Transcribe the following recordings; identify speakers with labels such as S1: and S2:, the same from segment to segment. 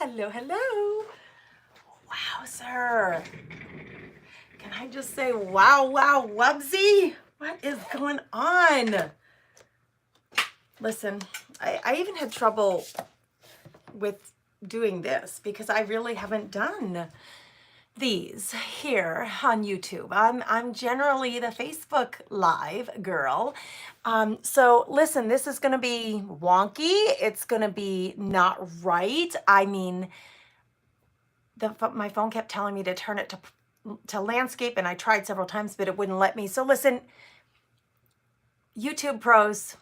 S1: Hello, hello. Wow, sir. Can I just say, wow, wow, wubsy? What is going on? Listen, I even had trouble with doing this because I really haven't done these here on YouTube. I'm generally the Facebook Live girl. So listen, this is gonna be wonky. It's gonna be not right. I mean, my phone kept telling me to turn it to landscape, and I tried several times, but it wouldn't let me. So listen, YouTube pros,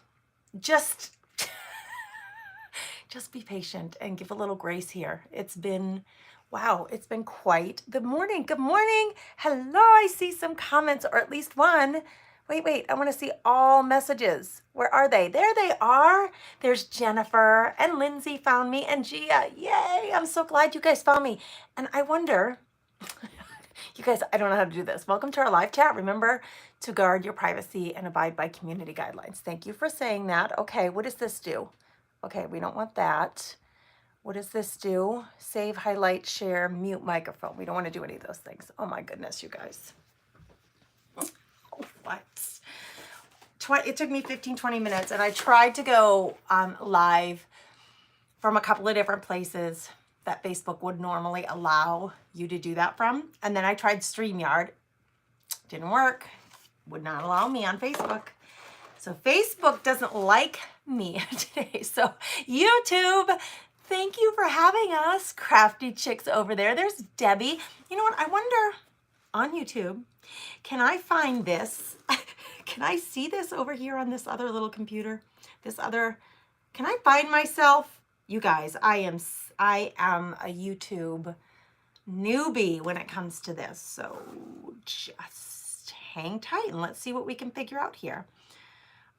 S1: just be patient and give a little grace here. It's been, wow, it's been quite. Good morning. Good morning. Hello. I see some comments, or at least one. Wait, I want to see all messages. Where are they? There they are. There's Jennifer and Lindsay found me and Gia. Yay. I'm so glad you guys found me. And I wonder, you guys, I don't know how to do this. Welcome to our live chat. Remember to guard your privacy and abide by community guidelines. Thank you for saying that. Okay, what does this do? Okay, we don't want that. What does this do? Save, highlight, share, mute microphone. We don't want to do any of those things. Oh my goodness, you guys. What? It took me 15-20 minutes, and I tried to go live from a couple of different places that Facebook would normally allow you to do that from. And then I tried StreamYard. Didn't work. Would not allow me on Facebook. So Facebook doesn't like me today. So YouTube, thank you for having us. Crafty Chicks over there. There's Debbie. You know what? I wonder on YouTube, can I find this? Can I see this over here on this other little computer? Can I find myself? You guys, I am a YouTube newbie when it comes to this. So just hang tight and let's see what we can figure out here.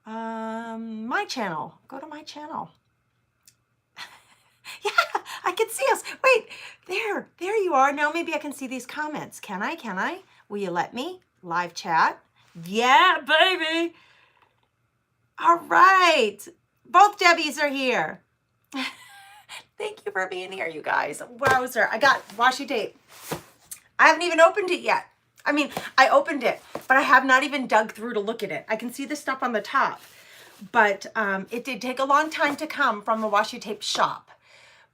S1: My channel. Go to my channel. Yeah, I can see us. Wait, there you are. Now maybe I can see these comments. Can I? Will you let me? Live chat. Yeah, baby. All right. Both Debbies are here. Thank you for being here, you guys. Wowzer. I got washi tape. I haven't even opened it yet. I mean, I opened it, but I have not even dug through to look at it. I can see the stuff on the top, but it did take a long time to come from the washi tape shop.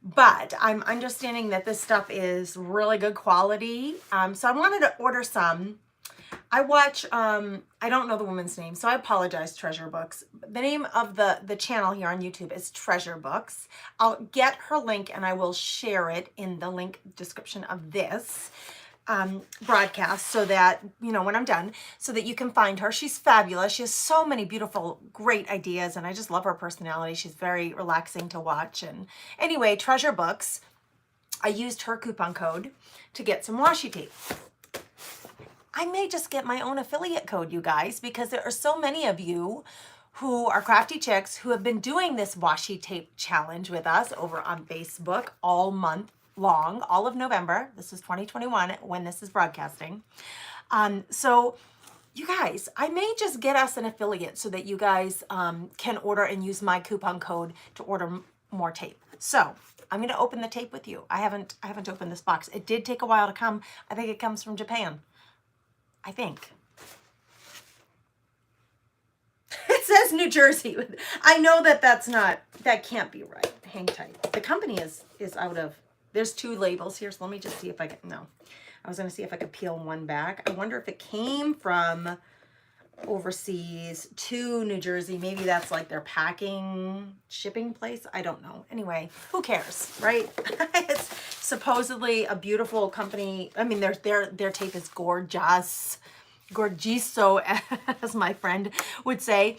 S1: But I'm understanding that this stuff is really good quality. So I wanted to order some. I watch, I don't know the woman's name, so I apologize, Treasure Books. The name of the channel here on YouTube is Treasure Books. I'll get her link and I will share it in the link description of this broadcast so that, you know, when I'm done, so that you can find her. She's fabulous. She has so many beautiful, great ideas, and I just love her personality. She's very relaxing to watch. And anyway, Treasure Books, I used her coupon code to get some washi tape. I may just get my own affiliate code, you guys, because there are so many of you who are crafty chicks who have been doing this washi tape challenge with us over on Facebook all month long, all of November. This is 2021 when this is broadcasting. So you guys, I may just get us an affiliate so that you guys can order and use my coupon code to order more tape. So I'm going to open the tape with you. I haven't opened this box. It did take a while to come. I think it comes from Japan. I think. It says New Jersey. I know that can't be right. Hang tight. The company is out of, there's two labels here, so let me just see if I can, no. I was going to see if I could peel one back. I wonder if it came from overseas to New Jersey. Maybe that's like their shipping place. I don't know. Anyway, who cares, right? It's supposedly a beautiful company. I mean, their tape is gorgeous. Gorgiso, as my friend would say.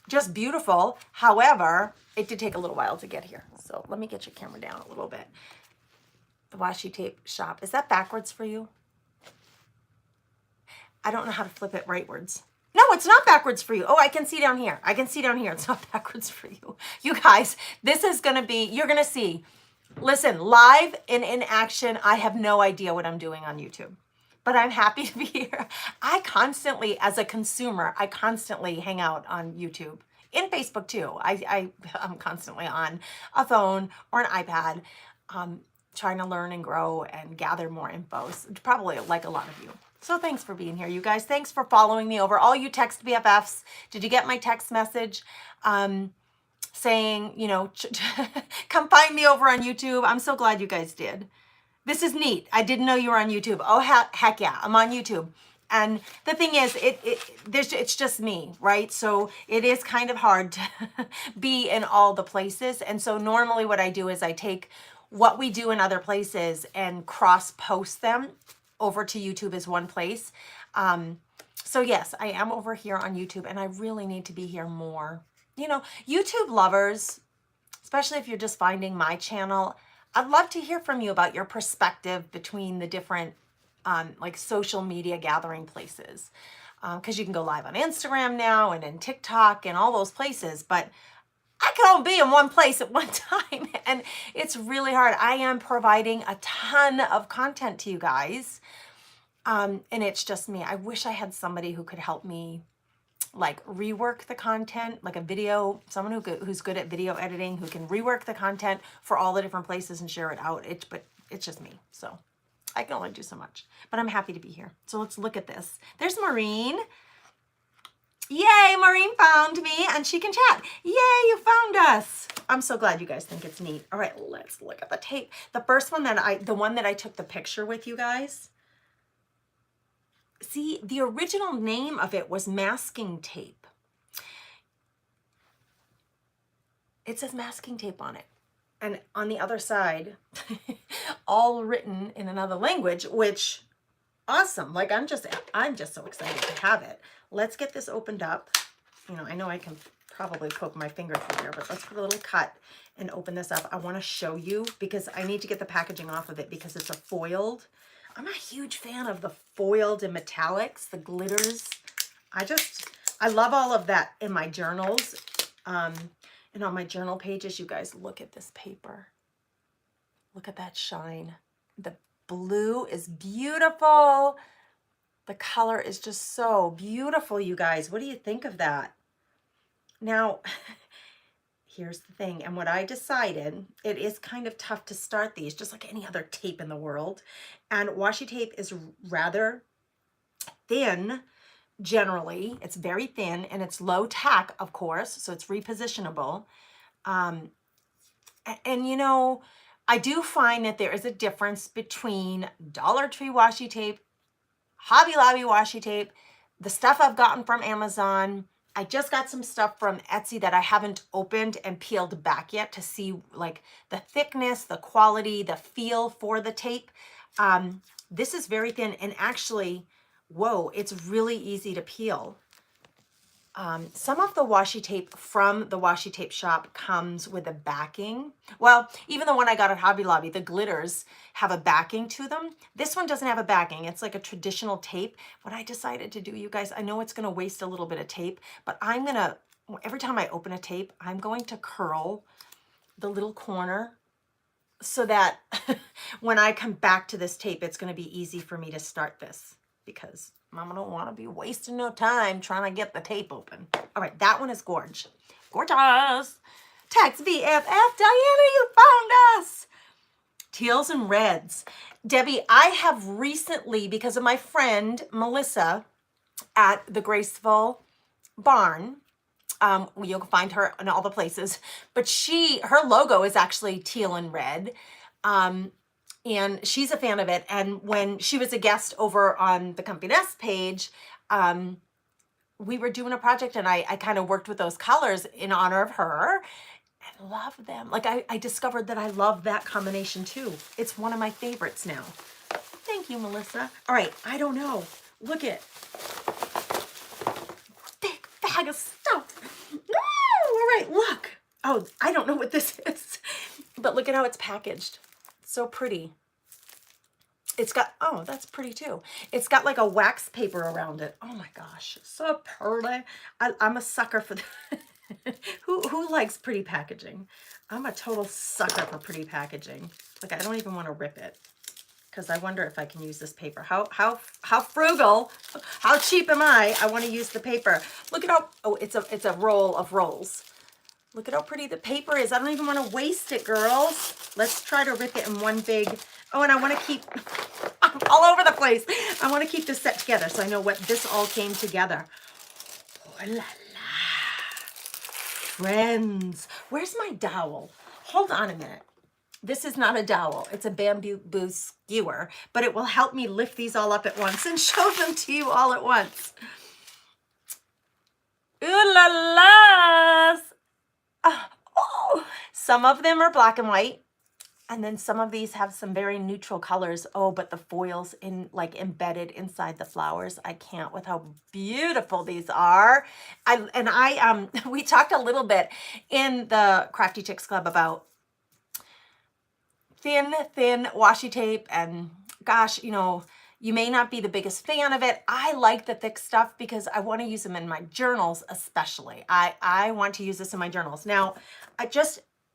S1: Just beautiful. However, it did take a little while to get here. So let me get your camera down a little bit. The washi tape shop. Is that backwards for you? I don't know how to flip it rightwards. No, it's not backwards for you. Oh, I can see down here. I can see down here. It's not backwards for you. You guys, this is going to be, you're going to see. Listen, live and in action, I have no idea what I'm doing on YouTube. But I'm happy to be here. I constantly, as a consumer, I constantly hang out on YouTube in Facebook too. I'm constantly on a phone or an iPad, trying to learn and grow and gather more info, probably like a lot of you. So thanks for being here, you guys. Thanks for following me over. All you text BFFs, did you get my text message saying, you know, come find me over on YouTube? I'm so glad you guys did. This is neat. I didn't know you were on YouTube. Oh, heck yeah, I'm on YouTube. And the thing is, it's just me, right? So it is kind of hard to be in all the places. And so normally what I do is I take what we do in other places and cross-post them over to YouTube as one place. So yes, I am over here on YouTube, and I really need to be here more. You know, YouTube lovers, especially if you're just finding my channel, I'd love to hear from you about your perspective between the different like social media gathering places. Because you can go live on Instagram now and in TikTok and all those places, but I can only be in one place at one time, and it's really hard. I am providing a ton of content to you guys, and it's just me. I wish I had somebody who could help me like rework the content, like a video, someone who's good at video editing, who can rework the content for all the different places and share it out. But it's just me, so I can only do so much. But I'm happy to be here. So let's look at this. There's Maureen. Yay, Maureen found me and she can chat. Yay, you found us. I'm so glad you guys think it's neat. All right, let's look at the tape. The first one the one that I took the picture with you guys. See, the original name of it was masking tape. It says masking tape on it. And on the other side, all written in another language, which awesome. Like I'm just so excited to have it. Let's get this opened up. You know, I know I can probably poke my finger through here, but let's put a little cut and open this up. I want to show you because I need to get the packaging off of it because it's a foiled. I'm a huge fan of the foiled and metallics, the glitters. I love all of that in my journals. And on my journal pages, you guys, look at this paper. Look at that shine. The blue is beautiful. The color is just so beautiful, you guys. What do you think of that? Now, here's the thing. And what I decided, it is kind of tough to start these, just like any other tape in the world. And washi tape is rather thin. Generally, it's very thin and it's low tack, of course, so it's repositionable. And you know, I do find that there is a difference between Dollar Tree washi tape, Hobby Lobby washi tape, the stuff I've gotten from Amazon. I just got some stuff from Etsy that I haven't opened and peeled back yet to see like the thickness, the quality, the feel for the tape. This is very thin and actually, whoa, it's really easy to peel. Some of the washi tape from the washi tape shop comes with a backing. Well, even the one I got at Hobby Lobby, the glitters have a backing to them. This one doesn't have a backing. It's like a traditional tape. What I decided to do, you guys, I know it's going to waste a little bit of tape, but I'm going to, every time I open a tape, I'm going to curl the little corner so that when I come back to this tape, it's going to be easy for me to start this because Mama don't want to be wasting no time trying to get the tape open. All right, that one is gorgeous. Gorgeous. Text BFF. Diana, you found us. Teals and reds. Debbie, I have recently, because of my friend Melissa at the Graceful Barn, you'll find her in all the places, but her logo is actually teal and red. And she's a fan of it. And when she was a guest over on the Comfy Nest page, we were doing a project and I kind of worked with those colors in honor of her and love them. Like I discovered that I love that combination too. It's one of my favorites now. Thank you, Melissa. All right, I don't know. Look at big bag of stuff. Woo! All right, look. Oh, I don't know what this is, but look at how it's packaged. So pretty. It's got, oh, that's pretty too. It's got like a wax paper around it. Oh my gosh, so pretty. I'm a sucker for that. Who likes pretty packaging? I'm a total sucker for pretty packaging. Like I don't even want to rip it. because I wonder if I can use this paper. How frugal, how cheap am I? I want to use the paper. Look at how, oh, it's a roll of rolls. Look at how pretty the paper is. I don't even want to waste it, girls. Let's try to rip it in one big, oh, and I want to keep, I'm all over the place. I want to keep this set together so I know what this all came together. Oh la la. Friends, where's my dowel? Hold on a minute. This is not a dowel, it's a bamboo skewer, but it will help me lift these all up at once and show them to you all at once. Ooh la la! Oh, some of them are black and white, and then some of these have some very neutral colors. Oh, but the foil's like embedded inside the flowers. I can't with how beautiful these are. We talked a little bit in the Crafty Chicks Club about thin washi tape, and gosh, you know, you may not be the biggest fan of it. I like the thick stuff because I want to use them in my journals, especially. I want to use this in my journals. Now,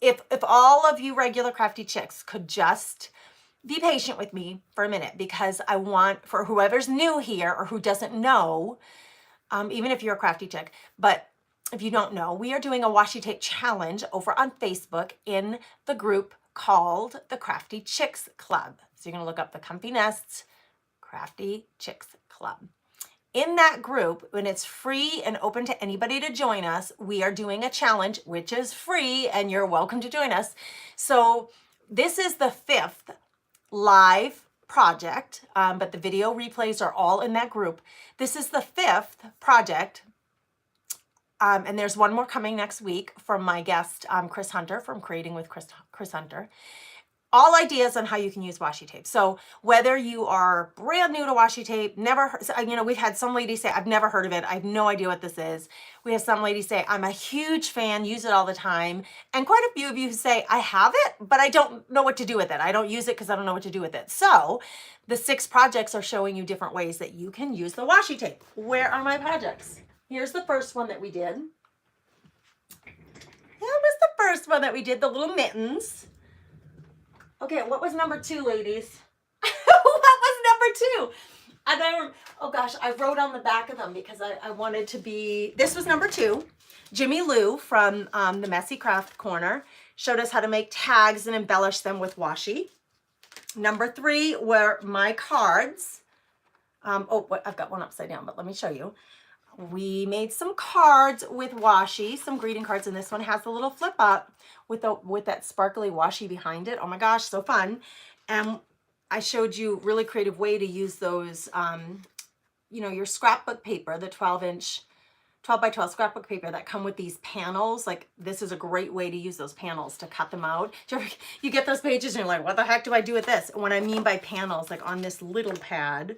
S1: if all of you regular Crafty Chicks could just be patient with me for a minute, because I want, for whoever's new here or who doesn't know, even if you're a Crafty Chick, but if you don't know, we are doing a washi tape challenge over on Facebook in the group called the Crafty Chicks Club. So you're going to look up the Comfy Nests Crafty Chicks Club. In that group, when it's free and open to anybody to join us, we are doing a challenge, which is free, and you're welcome to join us. So this is the 5th live project, but the video replays are all in that group. This is the 5th project, and there's one more coming next week from my guest, Chris Hunter from Creating with Chris Hunter. All ideas on how you can use washi tape. So whether you are brand new to washi tape, never heard, you know, we've had some ladies say, I've never heard of it. I have no idea what this is. We have some ladies say, I'm a huge fan, use it all the time. And quite a few of you who say, I have it, but I don't know what to do with it. I don't use it because I don't know what to do with it. So the 6 projects are showing you different ways that you can use the washi tape. Where are my projects? Here's the first one that we did. That was the first one that we did, the little mittens. Okay, what was number 2, ladies? What was number 2? And oh gosh, I wrote on the back of them because I wanted to be, this was number 2. Jimmy Lou from the Messy Craft Corner showed us how to make tags and embellish them with washi. Number 3 were my cards. I've got one upside down, but let me show you. We made some cards with washi, some greeting cards, and this one has a little flip up with that sparkly washi behind it. Oh my gosh, so fun. And I showed you a really creative way to use those, you know, your scrapbook paper, the 12 by 12 scrapbook paper that come with these panels. Like, this is a great way to use those panels to cut them out. You get those pages and you're like, what the heck do I do with this? And what I mean by panels, like on this little pad,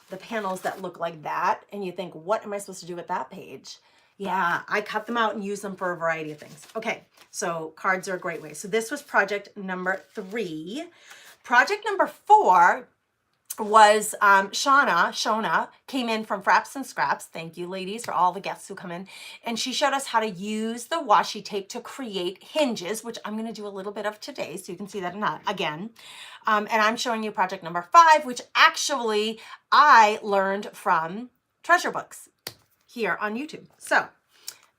S1: the panels that look like that, and you think, what am I supposed to do with that page? Yeah, I cut them out and use them for a variety of things. Okay, so cards are a great way. So this was project number 3. Project number 4 was Shauna came in from Fraps and Scraps. Thank you, ladies, for all the guests who come in. And she showed us how to use the washi tape to create hinges, which I'm going to do a little bit of today, so you can see that again. And I'm showing you project number 5, which actually I learned from Treasure Books here on YouTube. So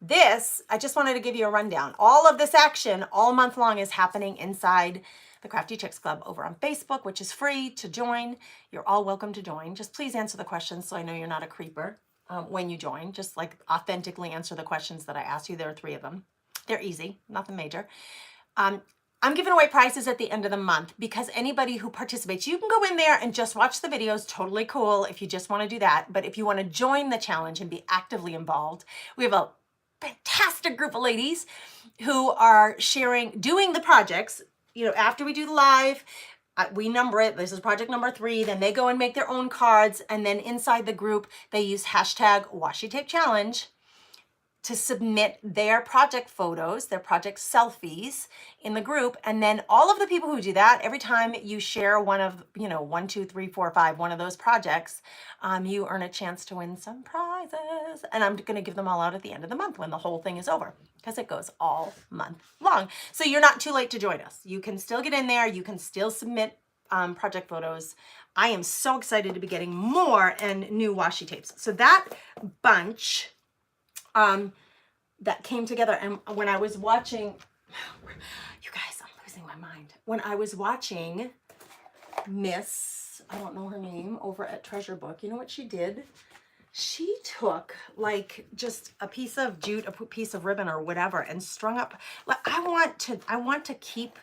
S1: this, I just wanted to give you a rundown. All of this action all month long is happening inside the Crafty Chicks Club over on Facebook, which is free to join. You're all welcome to join. Just please answer the questions so I know you're not a creeper when you join. Just like authentically answer the questions that I asked you. There are 3 of them. They're easy, nothing major. I'm giving away prizes at the end of the month because anybody who participates, you can go in there and just watch the videos, totally cool if you just want to do that. But if you want to join the challenge and be actively involved, we have a fantastic group of ladies who are doing the projects. You know, after we do the live, we number it. This is project number 3. Then they go and make their own cards. And then inside the group, they use hashtag Washi Tape Challenge to submit their project photos, their project selfies in the group. And then all of the people who do that, every time you share one of, 1, 2, 3, 4, 5, one of those projects, you earn a chance to win some prizes. And I'm going to give them all out at the end of the month when the whole thing is over, because it goes all month long. So you're not too late to join us. You can still get in there. You can still submit project photos. I am so excited to be getting more and new washi tapes. So that bunch that came together, and when I was watching, you guys, I'm losing my mind. When I was watching Miss, I don't know her name, over at Treasure Book, you know what she did? She took like just a piece of jute, a piece of ribbon or whatever, and strung up. Like I want to keep,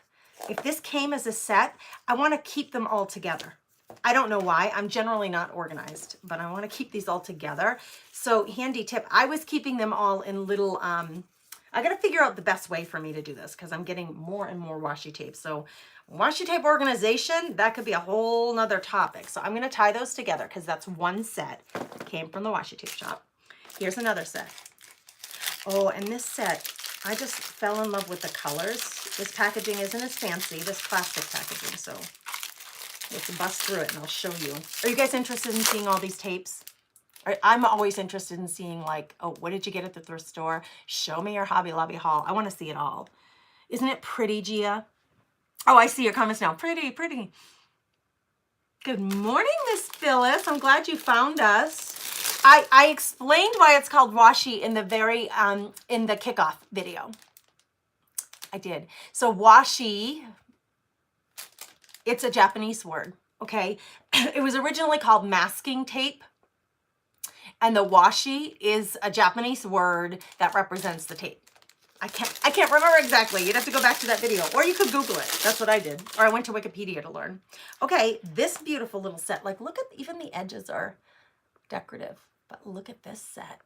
S1: if this came as a set, I want to keep them all together. I don't know why. I'm generally not organized, but I want to keep these all together. So handy tip, I was keeping them all in little, I got to figure out the best way for me to do this because I'm getting more and more washi tape. So washi tape organization, that could be a whole nother topic. So I'm going to tie those together because that's one set. Came from the washi tape shop. Here's another set. Oh, and this set, I just fell in love with the colors. This packaging isn't as fancy, this plastic packaging. So let's bust through it and I'll show you. Are you guys interested in seeing all these tapes? I'm always interested in seeing like, oh, what did you get at the thrift store? Show me your Hobby Lobby haul. I want to see it all. Isn't it pretty, Gia? Oh, I see your comments now. Pretty, pretty. Good morning, Miss Phyllis. I'm glad you found us. I explained why it's called washi in the very, in the kickoff video. I did. So washi, it's a Japanese word, okay? It was originally called masking tape. And the washi is a Japanese word that represents the tape. I can't remember exactly. You'd have to go back to that video, or you could Google it. That's what I did. Or I went to Wikipedia to learn. Okay, this beautiful little set. Like, look at, even the edges are decorative. But look at this set.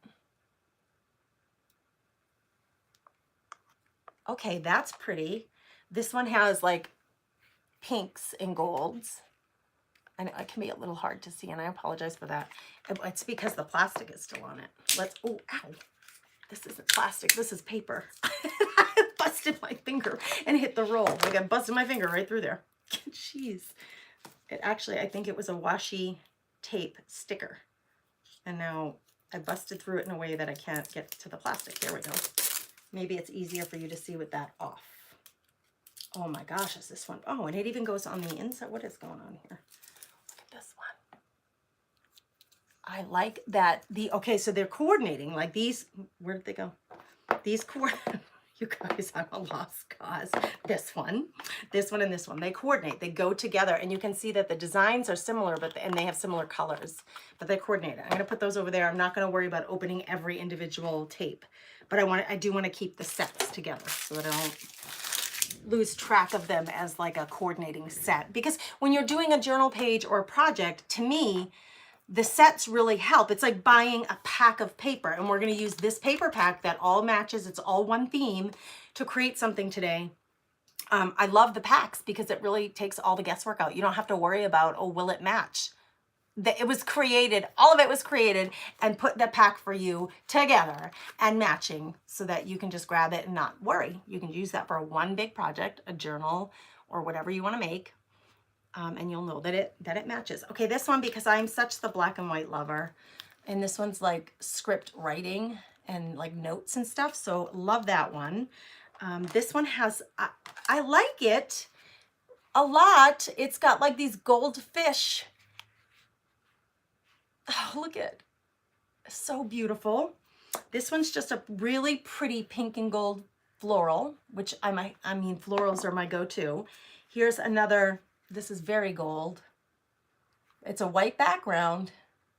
S1: Okay, that's pretty. This one has like pinks and golds. I know it can be a little hard to see, and I apologize for that. It's because the plastic is still on it. Oh, ow. This isn't plastic, this is paper. I busted my finger and hit the roll. Like I busted my finger right through there. Jeez. It actually, I think it was a washi tape sticker. And now I busted through it in a way that I can't get to the plastic. There we go. Maybe it's easier for you to see with that off. Oh my gosh, is this one? Oh, and it even goes on the inside. What is going on here? Look at this one. I like that. Okay, so they're coordinating like these. Where did they go? These you guys, I'm a lost cause. This one, and this one, they coordinate, they go together, and you can see that the designs are similar, and they have similar colors, but they coordinate. I'm gonna put those over there. I'm not gonna worry about opening every individual tape, but I do want to keep the sets together so that I don't lose track of them as like a coordinating set. Because when you're doing a journal page or a project, to me, the sets really help. It's like buying a pack of paper, and we're going to use this paper pack that all matches. It's all one theme to create something today. I love the packs because it really takes all the guesswork out. You don't have to worry about, oh, will it match? It was created, all of it was created and put the pack for you together and matching so that you can just grab it and not worry. You can use that for one big project, a journal, or whatever you want to make. And you'll know that it matches. Okay, this one, because I'm such the black and white lover, and this one's like script writing and like notes and stuff, so love that one. This one has, I like it a lot. It's got like these gold fish. Oh, look at, so beautiful. This one's just a really pretty pink and gold floral, which I mean florals are my go-to. Here's another. This is very gold. It's a white background,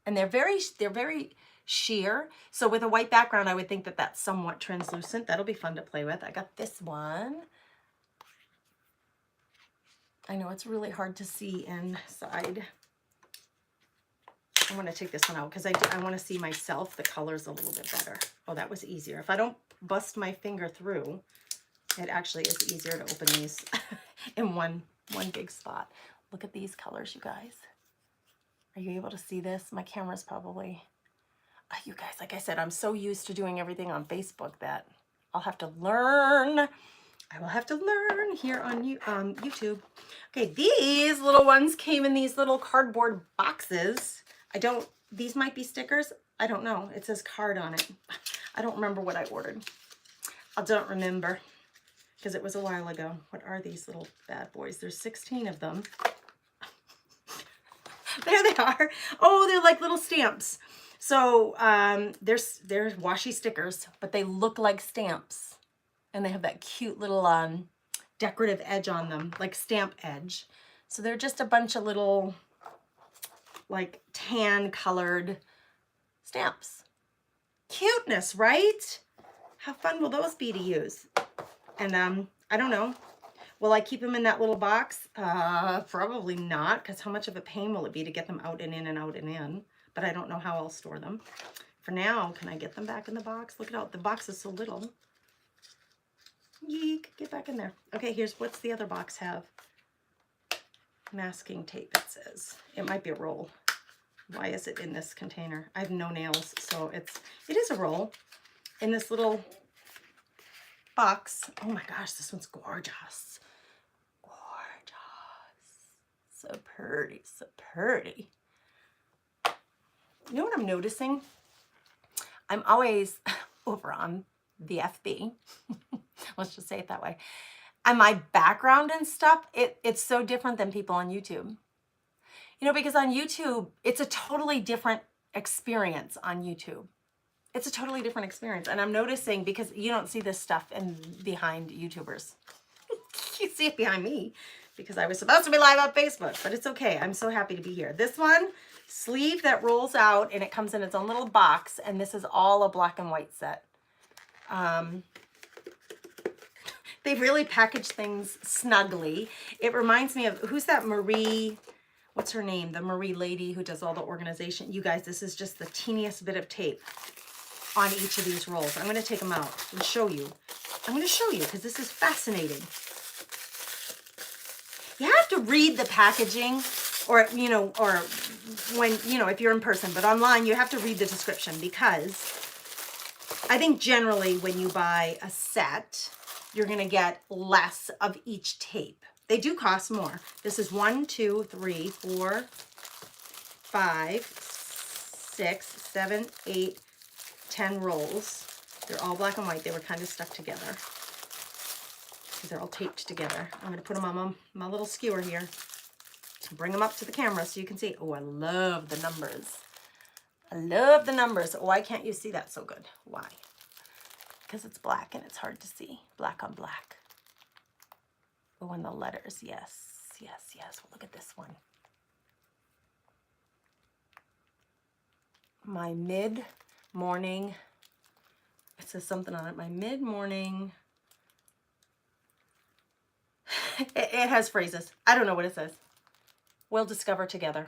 S1: and they're very sheer. So with a white background, I would think that that's somewhat translucent. That'll be fun to play with. I got this one. I know it's really hard to see inside. I want to take this one out because I want to see myself, the colors a little bit better. Oh, that was easier. If I don't bust my finger through, it actually is easier to open these in one big spot. Look at these colors, you guys. Are you able to see this? My camera's probably, you guys, like I said, I'm so used to doing everything on Facebook that I'll have to learn. I will have to learn here on YouTube. Okay, these little ones came in these little cardboard boxes. These might be stickers. I don't know. It says card on it. I don't remember what I ordered. I don't remember, because it was a while ago. What are these little bad boys? There's 16 of them. There they are. Oh, they're like little stamps. So they're washi stickers, but they look like stamps. And they have that cute little decorative edge on them, like stamp edge. So they're just a bunch of little like tan colored stamps. Cuteness, right? How fun will those be to use? And I don't know. Will I keep them in that little box? Probably not, because how much of a pain will it be to get them out and in and out and in? But I don't know how I'll store them. For now, can I get them back in the box? Look at how the box is so little. Yeek, get back in there. Okay, here's what's the other box have? Masking tape, it says. It might be a roll. Why is it in this container? I have no nails, so it is a roll in this little box. Oh my gosh, this one's gorgeous. Gorgeous. So pretty, so pretty. You know what I'm noticing? I'm always over on the FB. Let's just say it that way. And my background and stuff, it's so different than people on YouTube. You know, because on YouTube, it's a totally different experience on YouTube. It's a totally different experience. And I'm noticing, because you don't see this stuff behind YouTubers. You see it behind me because I was supposed to be live on Facebook, but it's okay. I'm so happy to be here. This one, sleeve that rolls out and it comes in its own little box. And this is all a black and white set. They really package things snugly. It reminds me of, who's that Marie, what's her name? The Marie lady who does all the organization. You guys, this is just the teeniest bit of tape on each of these rolls. I'm going to take them out and show you. I'm going to show you because this is fascinating. You have to read the packaging, or, you know, or when, you know, if you're in person, but online, you have to read the description, because I think generally when you buy a set, you're going to get less of each tape. They do cost more. This is 1, 2, 3, 4, 5, 6, 7, 8, 10 rolls. They're all black and white. They were kind of stuck together because they're all taped together. I'm going to put them on my little skewer here. Bring them up to the camera so you can see. Oh, I love the numbers. I love the numbers. Oh, why can't you see that so good? Why? Because it's black and it's hard to see. Black on black. Oh, and the letters. Yes, yes, yes. Well, look at this one. My mid-morning. It says something on it. My mid-morning. It has phrases. I don't know what it says. We'll discover together.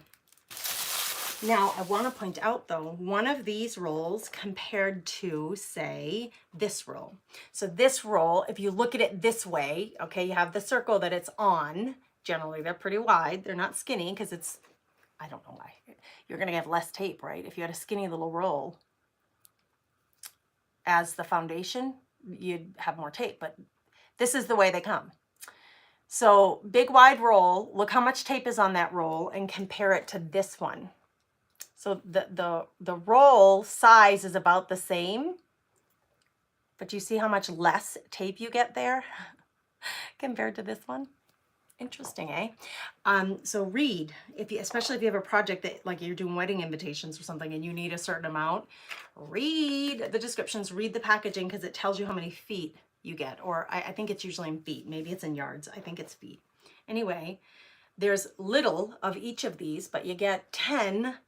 S1: Now, I want to point out, though, one of these rolls compared to, say, this roll. So this roll, if you look at it this way, okay, you have the circle that it's on. Generally, they're pretty wide. They're not skinny because it's, I don't know why. You're going to have less tape, right? If you had a skinny little roll as the foundation, you'd have more tape. But this is the way they come. So big, wide roll. Look how much tape is on that roll and compare it to this one. So the roll size is about the same, but you see how much less tape you get there compared to this one? Interesting, eh? So read, especially if you have a project that, like, you're doing wedding invitations or something and you need a certain amount, read the descriptions, read the packaging, because it tells you how many feet you get. Or I think it's usually in feet. Maybe it's in yards. I think it's feet. Anyway, there's little of each of these, but you get 10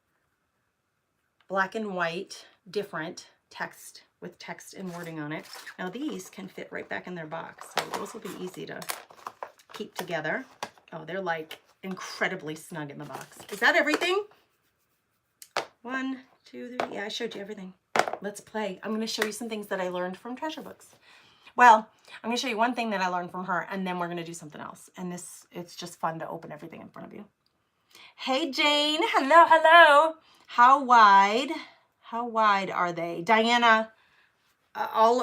S1: black and white, different text with text and wording on it. Now these can fit right back in their box, so those will be easy to keep together. Oh, they're like incredibly snug in the box. Is that everything? 1, 2, 3. Yeah, I showed you everything. Let's play. I'm going to show you some things that I learned from Treasure Books. Well, I'm going to show you one thing that I learned from her, and then we're going to do something else. And it's just fun to open everything in front of you. Hey, Jane. Hello, hello. How wide are they? Diana,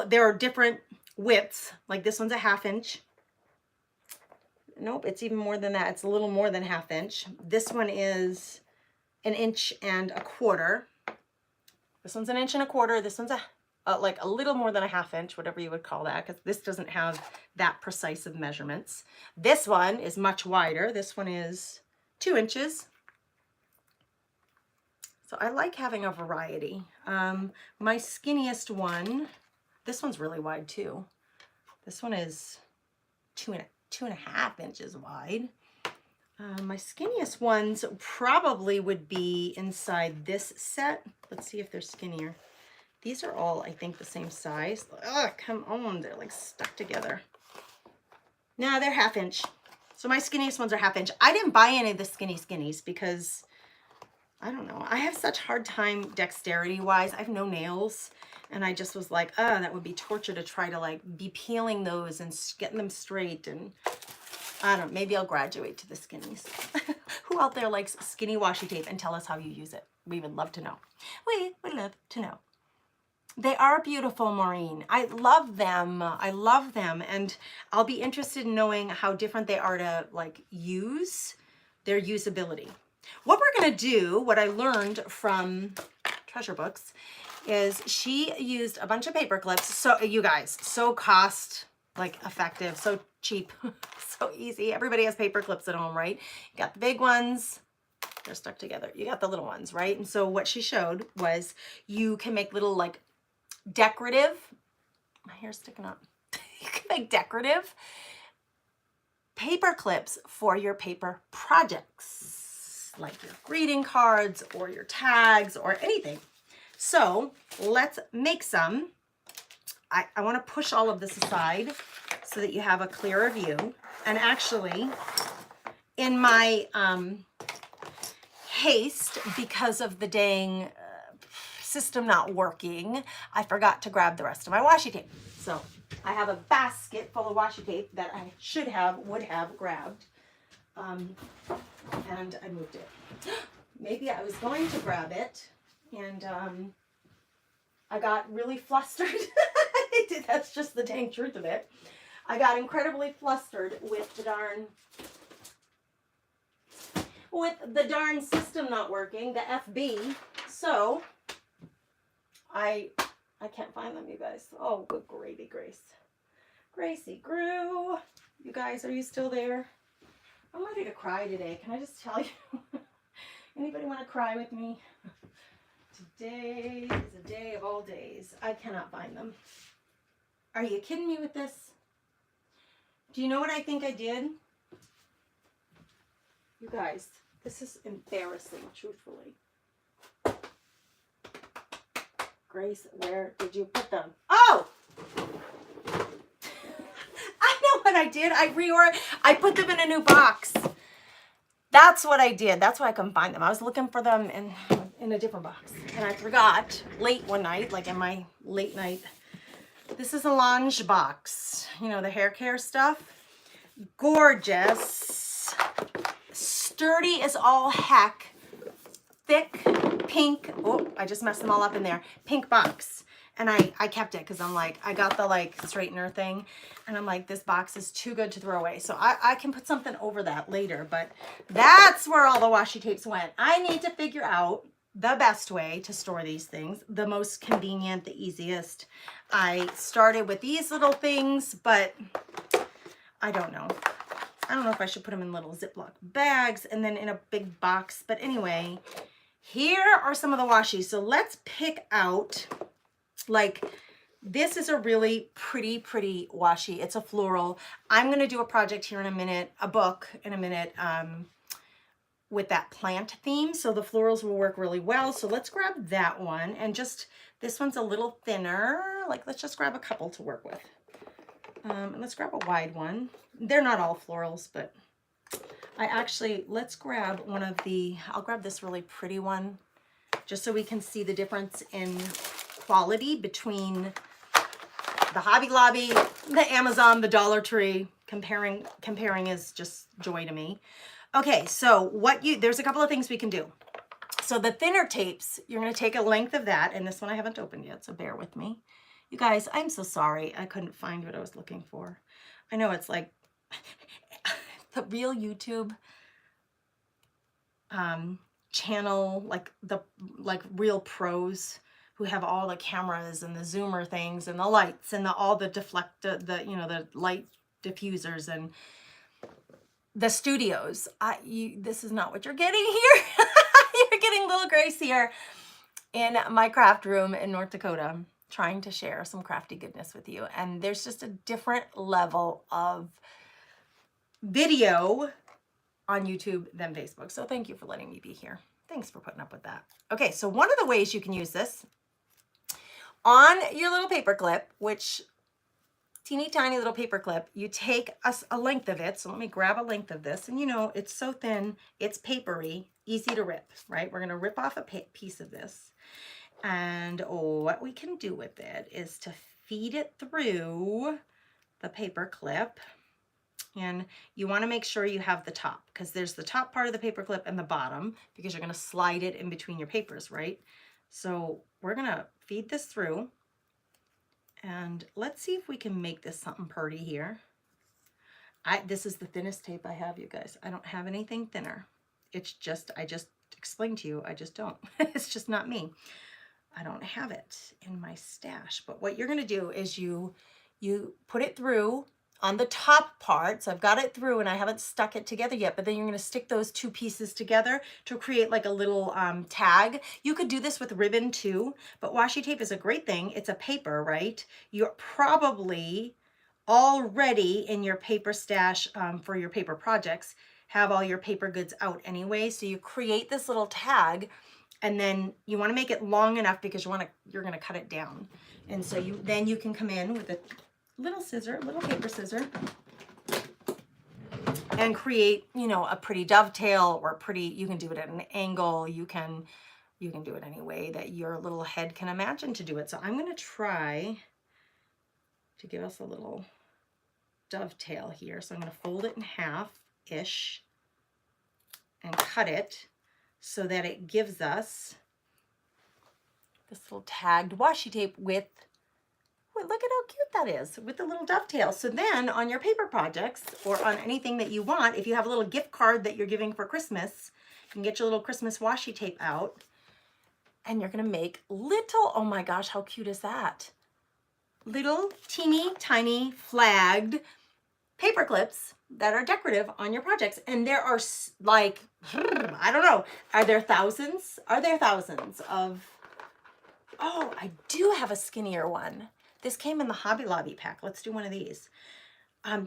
S1: there are different widths. Like this one's a 1/2 inch. Nope, it's even more than that. It's a little more than 1/2 inch. This one is 1 1/4 inches. This one's 1 1/4 inches. This one's like a little more than a 1/2 inch, whatever you would call that, because this doesn't have that precise of measurements. This one is much wider. This one is 2 inches. So I like having a variety. My skinniest one, this one's really wide too. This one is two and a half inches wide. My skinniest ones probably would be inside this set. Let's see if they're skinnier. These are all, I think, the same size. Oh, come on, they're like stuck together. No, they're half inch. So my skinniest ones are half inch. I didn't buy any of the skinnies because, I don't know, I have such hard time dexterity-wise. I have no nails. And I just was like, oh, that would be torture to try to like be peeling those and getting them straight. And I don't know, maybe I'll graduate to the skinnies. Who out there likes skinny washi tape, and tell us how you use it? We would love to know. We would love to know. They are beautiful, Maureen. I love them. I love them. And I'll be interested in knowing how different they are to like use, their usability. What we're gonna do, what I learned from Treasure Books, is she used a bunch of paper clips. So you guys, so cost like effective, so cheap, so easy. Everybody has paper clips at home, right? You got the big ones, they're stuck together. You got the little ones, right? And so what she showed was you can make little like decorative, my hair's sticking up. You can make decorative paper clips for your paper projects, like your greeting cards or your tags or anything. So let's make some. I want to push all of this aside so that you have a clearer view. And actually, in my haste, because of the dang system not working, I forgot to grab the rest of my washi tape. So I have a basket full of washi tape that I would have grabbed. And I moved it. Maybe I was going to grab it and I got really flustered. That's just the dang truth of it. I got incredibly flustered with the darn system not working, the FB. So I can't find them, you guys. Oh, good gravy, Grace. Gracie Grew. You guys, are you still there? I'm ready to cry today. Can I just tell you? Anybody want to cry with me? Today is a day of all days. I cannot find them. Are you kidding me with this? Do you know what I think I did? You guys, this is embarrassing, truthfully. Grace, where did you put them? Oh! I know what I did. I put them in a new box. That's what I did. That's why I couldn't find them. I was looking for them in a different box. And I forgot late one night, like in my late night. This is a Lange box. You know, the hair care stuff. Gorgeous. Sturdy as all heck. Thick, pink. Oh, I just messed them all up in there. Pink box. And I kept it because I'm like, I got the like straightener thing. And I'm like, this box is too good to throw away. So I can put something over that later. But that's where all the washi tapes went. I need to figure out the best way to store these things. The most convenient, the easiest. I started with these little things, but I don't know. I don't know if I should put them in little Ziploc bags and then in a big box. But anyway, here are some of the washi. So let's pick out, like, this is a really pretty washi. It's a floral. I'm going to do a project here in a minute, a book in a minute, with that plant theme. So the florals will work really well. So let's grab that one. And just, this one's a little thinner. Like, let's just grab a couple to work with. And let's grab a wide one. They're not all florals, but let's grab one of the, I'll grab this really pretty one just so we can see the difference in quality between the Hobby Lobby, the Amazon, the Dollar Tree. Comparing is just joy to me. Okay, so there's a couple of things we can do. So the thinner tapes, you're going to take a length of that, and this one I haven't opened yet, so bear with me. You guys, I'm so sorry. I couldn't find what I was looking for. I know it's like the real YouTube channel, like real pros who have all the cameras and the zoomer things and the lights and all the the light diffusers and the studios. This is not what you're getting here. You're getting morning, little Grace here in my craft room in North Dakota, trying to share some crafty goodness with you. And there's just a different level of video on YouTube than Facebook. So thank you for letting me be here. Thanks for putting up with that. Okay, so one of the ways you can use this on your little paper clip, which teeny tiny little paper clip, you take a length of it. So let me grab a length of this, and you know, it's so thin, it's papery, easy to rip, right? We're gonna rip off a piece of this. And what we can do with it is to feed it through the paper clip. And you wanna make sure you have the top, because there's the top part of the paper clip and the bottom, because you're gonna slide it in between your papers, right? So we're gonna feed this through. And let's see if we can make this something pretty here. This is the thinnest tape I have, you guys. I don't have anything thinner. It's just, I just explained to you, I just don't. It's just not me. I don't have it in my stash. But what you're gonna do is you put it through on the top part. So I've got it through and I haven't stuck it together yet, but then you're gonna stick those two pieces together to create like a little tag. You could do this with ribbon too, but washi tape is a great thing. It's a paper, right? You're probably already in your paper stash for your paper projects, have all your paper goods out anyway. So you create this little tag, and then you wanna make it long enough because you're gonna cut it down. And so then you can come in with a little scissor, little paper scissor, and create, you know, a pretty dovetail, or you can do it at an angle. You can do it any way that your little head can imagine to do it. So I'm going to try to give us a little dovetail here. So I'm going to fold it in half-ish and cut it so that it gives us this little tagged washi tape with, look at how cute that is, with the little dovetail. So then on your paper projects, or on anything that you want, if you have a little gift card that you're giving for Christmas, you can get your little Christmas washi tape out, and you're gonna make little, oh my gosh, how cute is that? Little teeny tiny flagged paper clips that are decorative on your projects. And there are like, I don't know, are there thousands? Are there thousands of, oh, I do have a skinnier one. This came in the Hobby Lobby pack. Let's do one of these.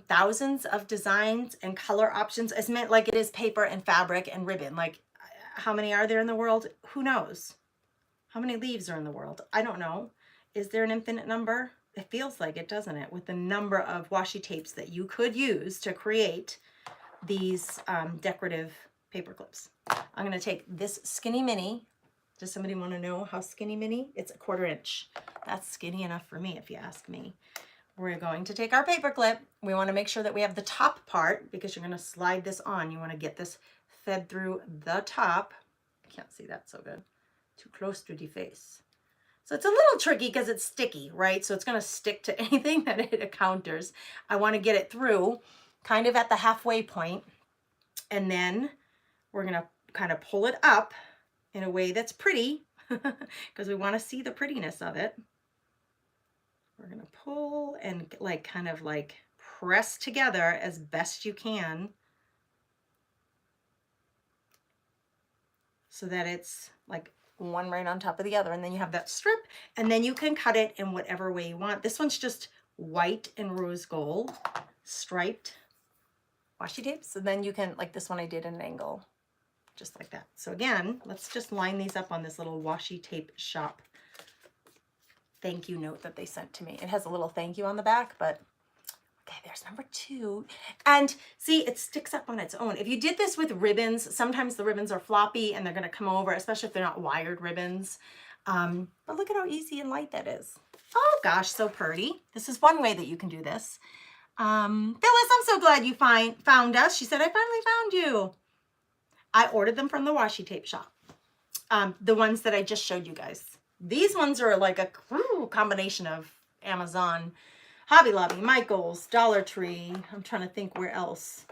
S1: Thousands of designs and color options. It's meant like it is paper and fabric and ribbon. Like, how many are there in the world? Who knows? How many leaves are in the world? I don't know. Is there an infinite number? It feels like it, doesn't it? With the number of washi tapes that you could use to create these decorative paper clips. I'm going to take this skinny mini. Does somebody want to know how skinny mini? It's 1/4 inch. That's skinny enough for me, if you ask me. We're going to take our paper clip. We want to make sure that we have the top part, because you're going to slide this on. You want to get this fed through the top. I can't see that so good. Too close to the face. So it's a little tricky because it's sticky, right? So it's going to stick to anything that it encounters. I want to get it through kind of at the halfway point, and then we're going to kind of pull it up in a way that's pretty, because we want to see the prettiness of it. We're going to pull and like kind of like press together as best you can so that it's like one right on top of the other. And then you have that strip, and then you can cut it in whatever way you want. This one's just white and rose gold striped washi tape. So then you can, like this one I did at an angle, just like that. So again, let's just line these up on this little washi tape shop thank you note that they sent to me. It has a little thank you on the back, but okay, there's number 2. And see, it sticks up on its own. If you did this with ribbons, sometimes the ribbons are floppy and they're gonna come over, especially if they're not wired ribbons. But look at how easy and light that is. Oh gosh, so pretty. This is one way that you can do this. Phyllis, I'm so glad you found us. She said, I finally found you. I ordered them from the washi tape shop. The ones that I just showed you guys. These ones are like a combination of Amazon, Hobby Lobby, Michael's, Dollar Tree. I'm trying to think where else.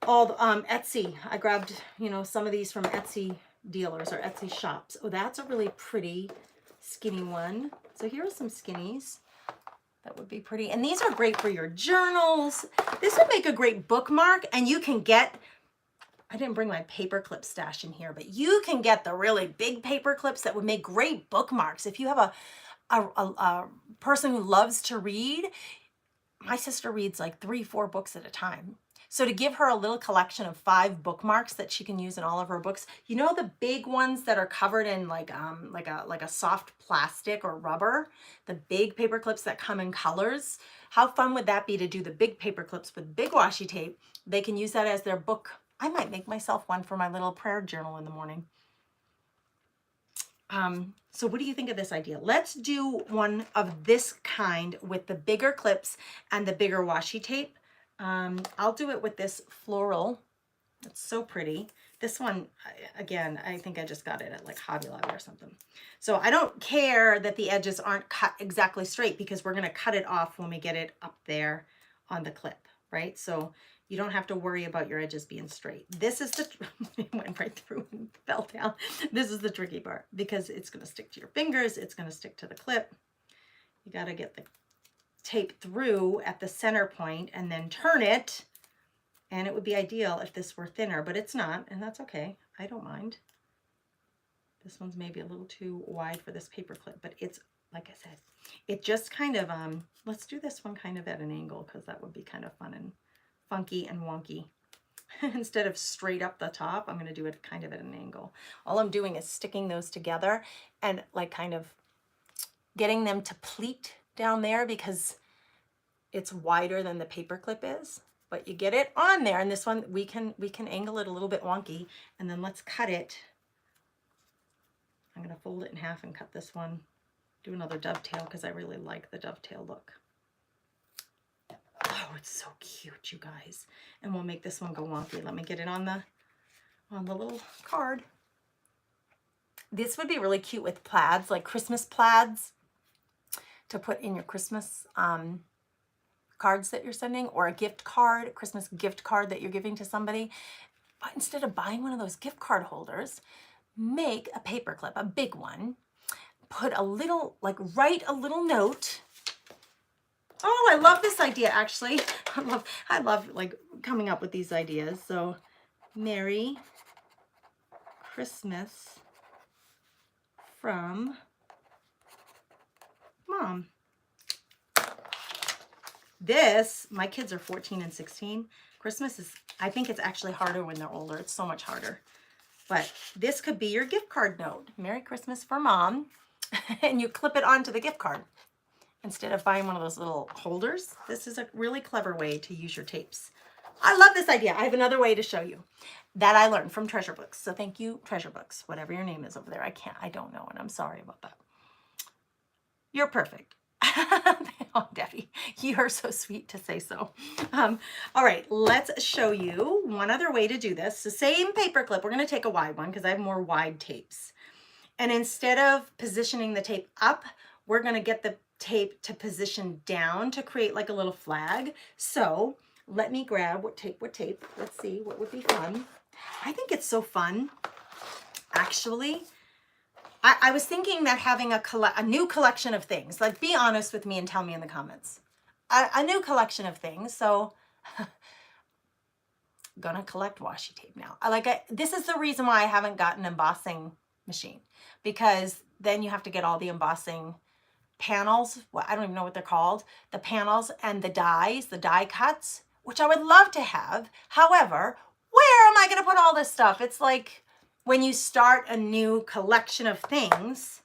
S1: All the, Etsy. I grabbed, you know, some of these from Etsy dealers or Etsy shops. Oh, that's a really pretty skinny one. So here are some skinnies. That would be pretty. And these are great for your journals. This would make a great bookmark, and you can get, I didn't bring my paper clip stash in here, but you can get the really big paper clips that would make great bookmarks. If you have a person who loves to read, my sister reads like 3-4 books at a time. So to give her a little collection of 5 bookmarks that she can use in all of her books, you know, the big ones that are covered in like a soft plastic or rubber, the big paper clips that come in colors. How fun would that be to do the big paper clips with big washi tape? They can use that as their book. I might make myself one for my little prayer journal in the morning. So what do you think of this idea? Let's do one of this kind with the bigger clips and the bigger washi tape. I'll do it with this floral. It's so pretty. This one, again, I think I just got it at like Hobby Lobby or something. So I don't care that the edges aren't cut exactly straight because we're going to cut it off when we get it up there on the clip, right? So you don't have to worry about your edges being straight. This is the, it went right through and fell down. This is the tricky part because it's going to stick to your fingers. It's going to stick to the clip. You got to get the tape through at the center point and then turn it. And it would be ideal if this were thinner, but it's not, and that's okay. I don't mind. This one's maybe a little too wide for this paper clip, but it's, like I said, it just kind of, let's do this one kind of at an angle because that would be kind of fun and funky and wonky. Instead of straight up the top, I'm going to do it kind of at an angle. All I'm doing is sticking those together and like kind of getting them to pleat down there because it's wider than the paper clip is. But you get it on there, and this one we can angle it a little bit wonky, and then let's cut it. I'm going to fold it in half and cut this one. Do another dovetail because I really like the dovetail look. Oh, it's so cute, you guys. And we'll make this one go wonky. Let me get it on the little card. This would be really cute with plaids, like Christmas plaids, to put in your Christmas cards that you're sending, or a gift card, Christmas gift card that you're giving to somebody. But instead of buying one of those gift card holders, make a paper clip, a big one, put a little, like write a little note. Oh, I love this idea actually. I love like coming up with these ideas. So, Merry Christmas from Mom. This, my kids are 14 and 16. Christmas is, I think it's actually harder when they're older. It's so much harder. But this could be your gift card note. Merry Christmas for Mom. And you clip it onto the gift card instead of buying one of those little holders. This is a really clever way to use your tapes. I love this idea. I have another way to show you that I learned from Treasure Books. So thank you, Treasure Books, whatever your name is over there. I don't know, and I'm sorry about that. You're perfect. Oh, Debbie, you are so sweet to say so. All right, let's show you one other way to do this. The same paper clip. We're going to take a wide one because I have more wide tapes. And instead of positioning the tape up, we're going to get the tape to position down to create like a little flag. So let me grab what tape. Let's see what would be fun. I think it's so fun, actually. I was thinking that having a new collection of things, like be honest with me and tell me in the comments, a new collection of things. So gonna collect washi tape now. This is the reason why I haven't got an embossing machine, because then you have to get all the embossing panels. Well, I don't even know what they're called. The panels and the dies, the die cuts, which I would love to have. However, where am I gonna put all this stuff? It's like, when you start a new collection of things,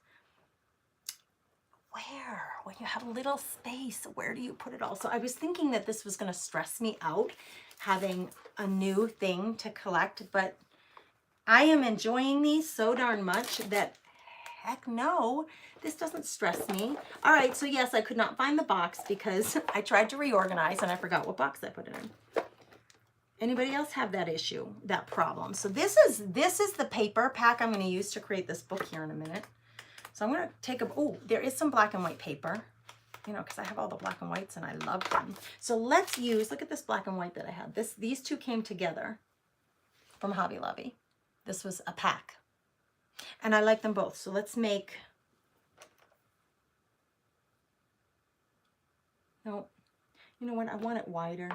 S1: when you have a little space, where do you put it all? So I was thinking that this was going to stress me out, having a new thing to collect, but I am enjoying these so darn much that heck no, this doesn't stress me. All right, so yes, I could not find the box because I tried to reorganize and I forgot what box I put it in. Anybody else have that issue, that problem? So this is the paper pack I'm going to use to create this book here in a minute. So I'm going to take there is some black and white paper, you know, because I have all the black and whites and I love them. So let's use, look at this black and white that I had. These two came together from Hobby Lobby. This was a pack. And I like them both. So let's make, You know what? I want it wider.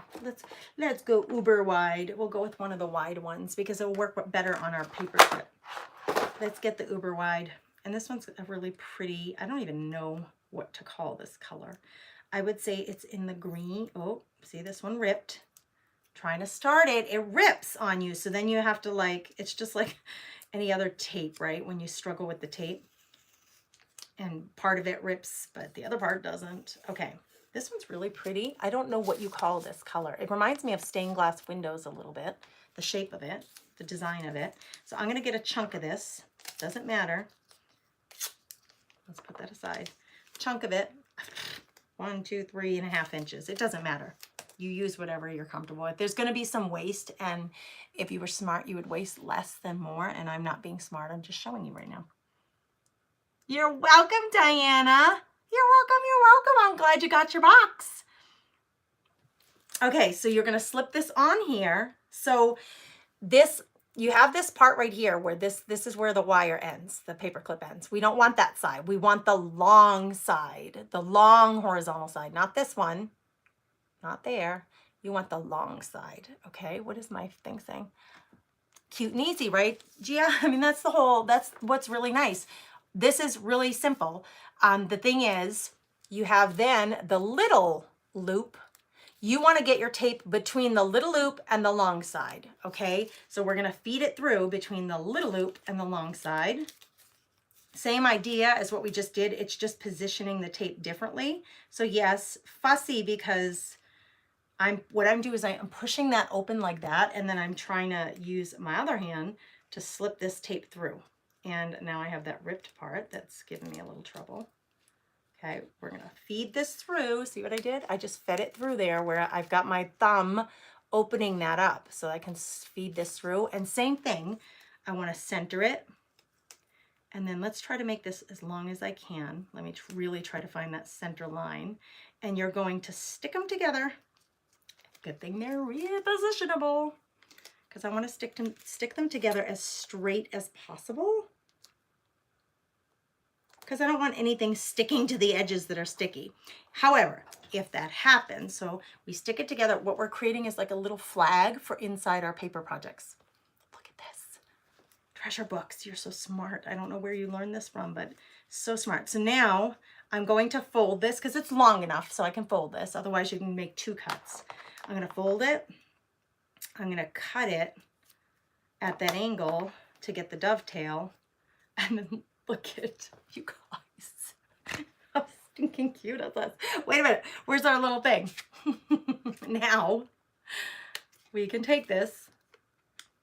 S1: Let's go uber wide. We'll go with one of the wide ones because it'll work better on our paper clip. Let's get the uber wide. And this one's a really pretty, I don't even know what to call this color. I would say it's in the green. Oh, see this one ripped. Trying to start it, it rips on you. So then you have to like, it's just like any other tape, right? When you struggle with the tape and part of it rips, but the other part doesn't. Okay, this one's really pretty. I don't know what you call this color. It reminds me of stained glass windows a little bit, the shape of it, the design of it. So I'm gonna get a chunk of this. Doesn't matter. Let's put that aside. Chunk of it, 1, 2, 3.5 inches. It doesn't matter. You use whatever you're comfortable with. There's going to be some waste, and if you were smart, you would waste less than more, and I'm not being smart. I'm just showing you right now. You're welcome, Diana. You're welcome. You're welcome. I'm glad you got your box. Okay, so you're going to slip this on here. So this, you have this part right here where this is where the wire ends, the paper clip ends. We don't want that side. We want the long side, the long horizontal side, not this one. Not there. You want the long side. Okay, what is my thing saying? Cute and easy, right, Gia? I mean, that's what's really nice. This is really simple. The thing is, you have then the little loop. You want to get your tape between the little loop and the long side, okay? So we're going to feed it through between the little loop and the long side. Same idea as what we just did. It's just positioning the tape differently. So yes, fussy because what I'm doing is I'm pushing that open like that, and then I'm trying to use my other hand to slip this tape through. And now I have that ripped part that's giving me a little trouble. Okay, we're gonna feed this through. See what I did? I just fed it through there where I've got my thumb opening that up so I can feed this through. And same thing, I wanna center it. And then let's try to make this as long as I can. Let me really try to find that center line. And you're going to stick them together. Good thing they're repositionable because I want to stick them together as straight as possible because I don't want anything sticking to the edges that are sticky. However, if that happens, so we stick it together, what we're creating is like a little flag for inside our paper projects. Look at this. Treasure books, you're so smart. I don't know where you learned this from, but so smart. So now I'm going to fold this because it's long enough so I can fold this. Otherwise you can make 2 cuts. I'm going to fold it. I'm going to cut it at that angle to get the dovetail. And then look at you guys. How stinking cute is this? Wait a minute. Where's our little thing? Now we can take this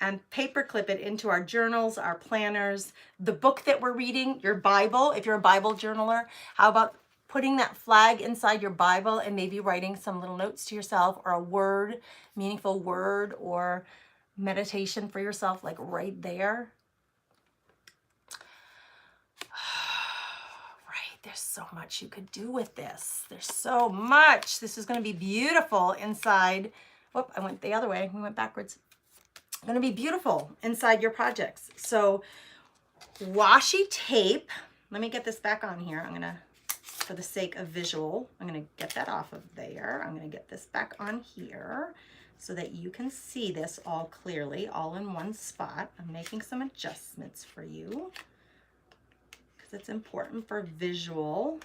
S1: and paper clip it into our journals, our planners, the book that we're reading, your Bible. If you're a Bible journaler, how about putting that flag inside your Bible and maybe writing some little notes to yourself or a word, meaningful word or meditation for yourself, like right there. Right, there's so much you could do with this. There's so much. This is going to be beautiful inside. Whoop, I went the other way. We went backwards. Going to be beautiful inside your projects. So washi tape. Let me get this back on here. I'm going to, for the sake of visual, I'm going to get that off of there. I'm going to get this back on here so that you can see this all clearly, all in one spot. I'm making some adjustments for you because it's important for visual.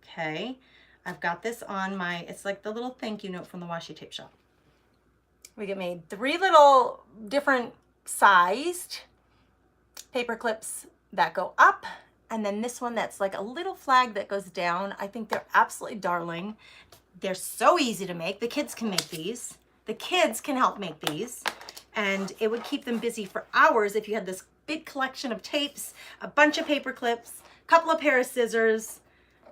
S1: Okay. I've got this on my, it's like the little thank you note from the washi tape shop. We get made 3 little different sized paper clips that go up. And then this one that's like a little flag that goes down. I think they're absolutely darling. They're so easy to make. The kids can make these. The kids can help make these. And it would keep them busy for hours if you had this big collection of tapes, a bunch of paper clips, a couple of pair of scissors,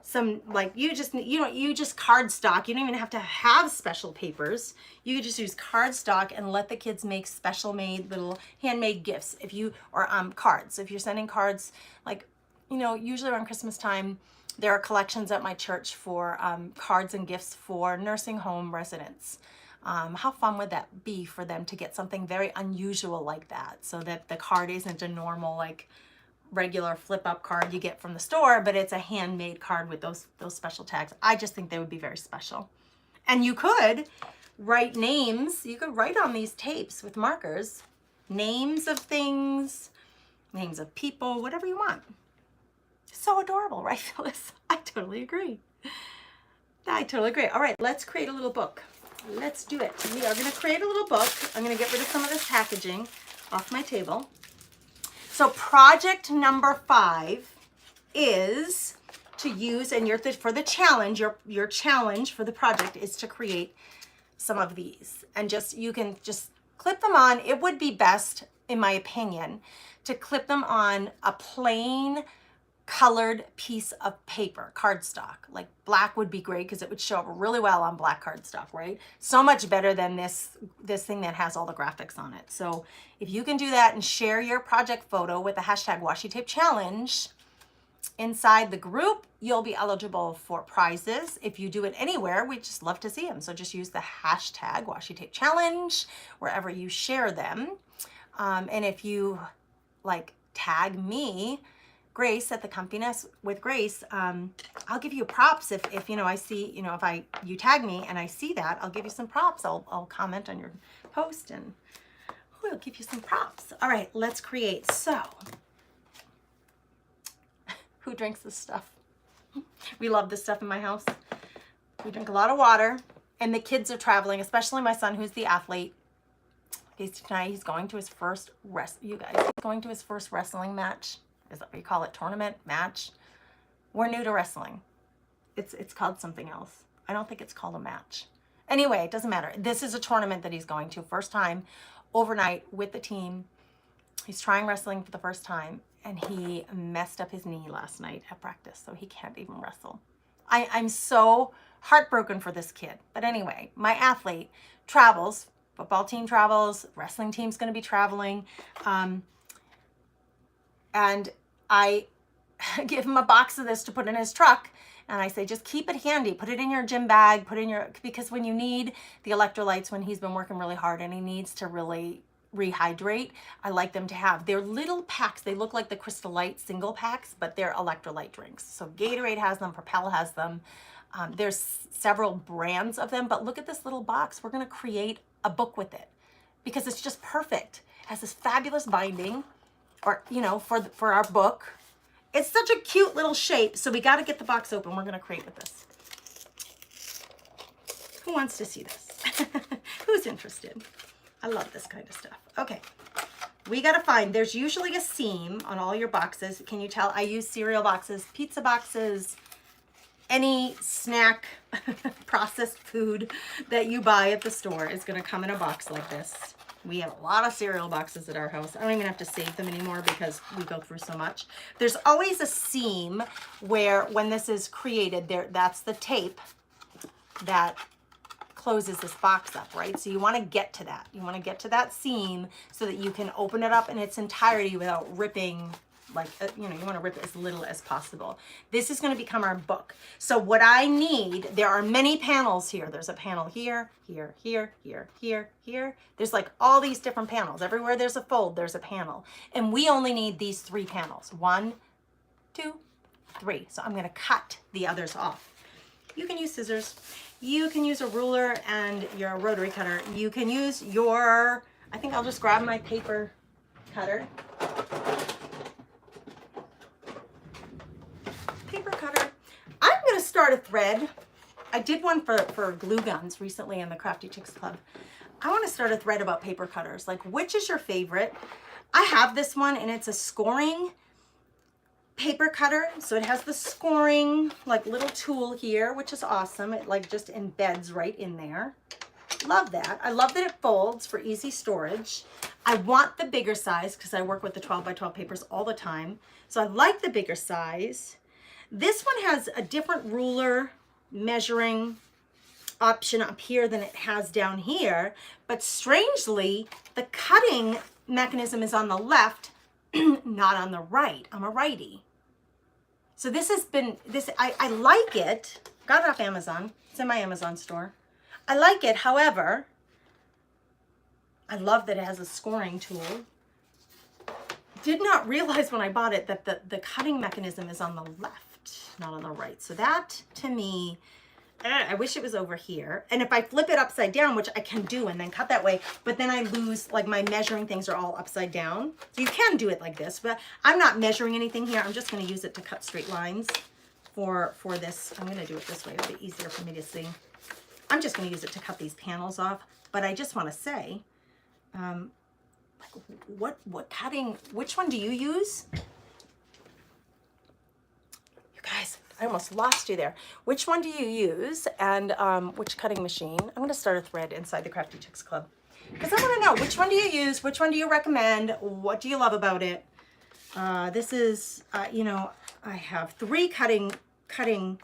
S1: some like you just cardstock. You don't even have to have special papers. You could just use cardstock and let the kids make special made little handmade gifts if you, or cards. If you're sending cards, like, you know, usually around Christmas time, there are collections at my church for cards and gifts for nursing home residents. How fun would that be for them to get something very unusual like that, so that the card isn't a normal, like, regular flip up card you get from the store, but it's a handmade card with those special tags. I just think they would be very special. And you could write names. You could write on these tapes with markers, names of things, names of people, whatever you want. So adorable, right, Phyllis? I totally agree. I totally agree. All right, let's create a little book. Let's do it. We are going to create a little book. I'm going to get rid of some of this packaging off my table. So project number 5 is to use, and for the challenge, your challenge for the project is to create some of these. And you can just clip them on. It would be best, in my opinion, to clip them on a plain colored piece of paper, cardstock. Like black would be great because it would show up really well on black cardstock, right? So much better than this thing that has all the graphics on it. So if you can do that and share your project photo with the hashtag Washi Tape Challenge inside the group, you'll be eligible for prizes. If you do it anywhere, we just love to see them. So just use the hashtag Washi Tape Challenge wherever you share them. And if you like tag me, Grace at the Comfiness with Grace, I'll give you props if you know I see, you know, if you tag me and I see that, I'll give you some props. I'll comment on your post and I'll give you some props. All right, let's create. So who drinks this stuff? We love this stuff in my house. We drink a lot of water, and the kids are traveling, especially my son who's the athlete. Tonight he's going to his first he's going to his first wrestling match. Is that what you call it? Tournament? Match? We're new to wrestling. It's called something else. I don't think it's called a match. Anyway, it doesn't matter. This is a tournament that he's going to. First time, overnight with the team. He's trying wrestling for the first time, and he messed up his knee last night at practice, so he can't even wrestle. I'm so heartbroken for this kid. But anyway, my athlete travels. Football team travels. Wrestling team's going to be traveling. And I give him a box of this to put in his truck. And I say, just keep it handy. Put it in your gym bag. Because when you need the electrolytes, when he's been working really hard and he needs to really rehydrate, I like them to have. They're little packs. They look like the Crystal Light single packs, but they're electrolyte drinks. So Gatorade has them. Propel has them. There's several brands of them. But look at this little box. We're going to create a book with it because it's just perfect. It has this fabulous binding. Or, you know, for our book. It's such a cute little shape, so we got to get the box open. We're going to create with this. Who wants to see this? Who's interested? I love this kind of stuff. Okay, we got to find, there's usually a seam on all your boxes. Can you tell? I use cereal boxes, pizza boxes, any snack, processed food that you buy at the store is going to come in a box like this. We have a lot of cereal boxes at our house. I don't even have to save them anymore because we go through so much. There's always a seam where when this is created, that's the tape that closes this box up, right? So you want to get to that. You want to get to that seam so that you can open it up in its entirety without ripping, like, you know, you want to rip as little as possible. This is going to become our book. So what I need, there are many panels here. There's a panel here, here, here, here, here, here. There's like all these different panels. Everywhere there's a fold, there's a panel. And we only need these 3 panels. 1, 2, 3. So I'm going to cut the others off. You can use scissors. You can use a ruler and your rotary cutter. You can use your, I think I'll just grab my paper cutter. Paper cutter. I'm going to start a thread. I did one for glue guns recently in the Crafty Chicks Club. I want to start a thread about paper cutters. Like, which is your favorite? I have this one, and it's a scoring paper cutter. So it has the scoring, like, little tool here, which is awesome. It, like, just embeds right in there. Love that. I love that it folds for easy storage. I want the bigger size because I work with the 12 by 12 papers all the time. So I like the bigger size. This one has a different ruler measuring option up here than it has down here, but strangely, the cutting mechanism is on the left, not on the right. I'm a righty. So this has been, I like it. Got it off Amazon. It's in my Amazon store. I like it. However, I love that it has a scoring tool. Did not realize when I bought it that the cutting mechanism is on the left, not on the right. So that, to me, I wish it was over here. And if I flip it upside down, which I can do and then cut that way, but then I lose, like my measuring things are all upside down. So you can do it like this, but I'm not measuring anything here. I'm just going to use it to cut straight lines for this. I'm going to do it this way. It'll be easier for me to see. I'm just going to use it to cut these panels off. But I just want to say, like what cutting, which one do you use? You guys, I almost lost you there. Which one do you use, and which cutting machine? I'm going to start a thread inside the Crafty Chicks Club because I want to know, which one do you use? Which one do you recommend? What do you love about it? This is, you know, I have 3 cutting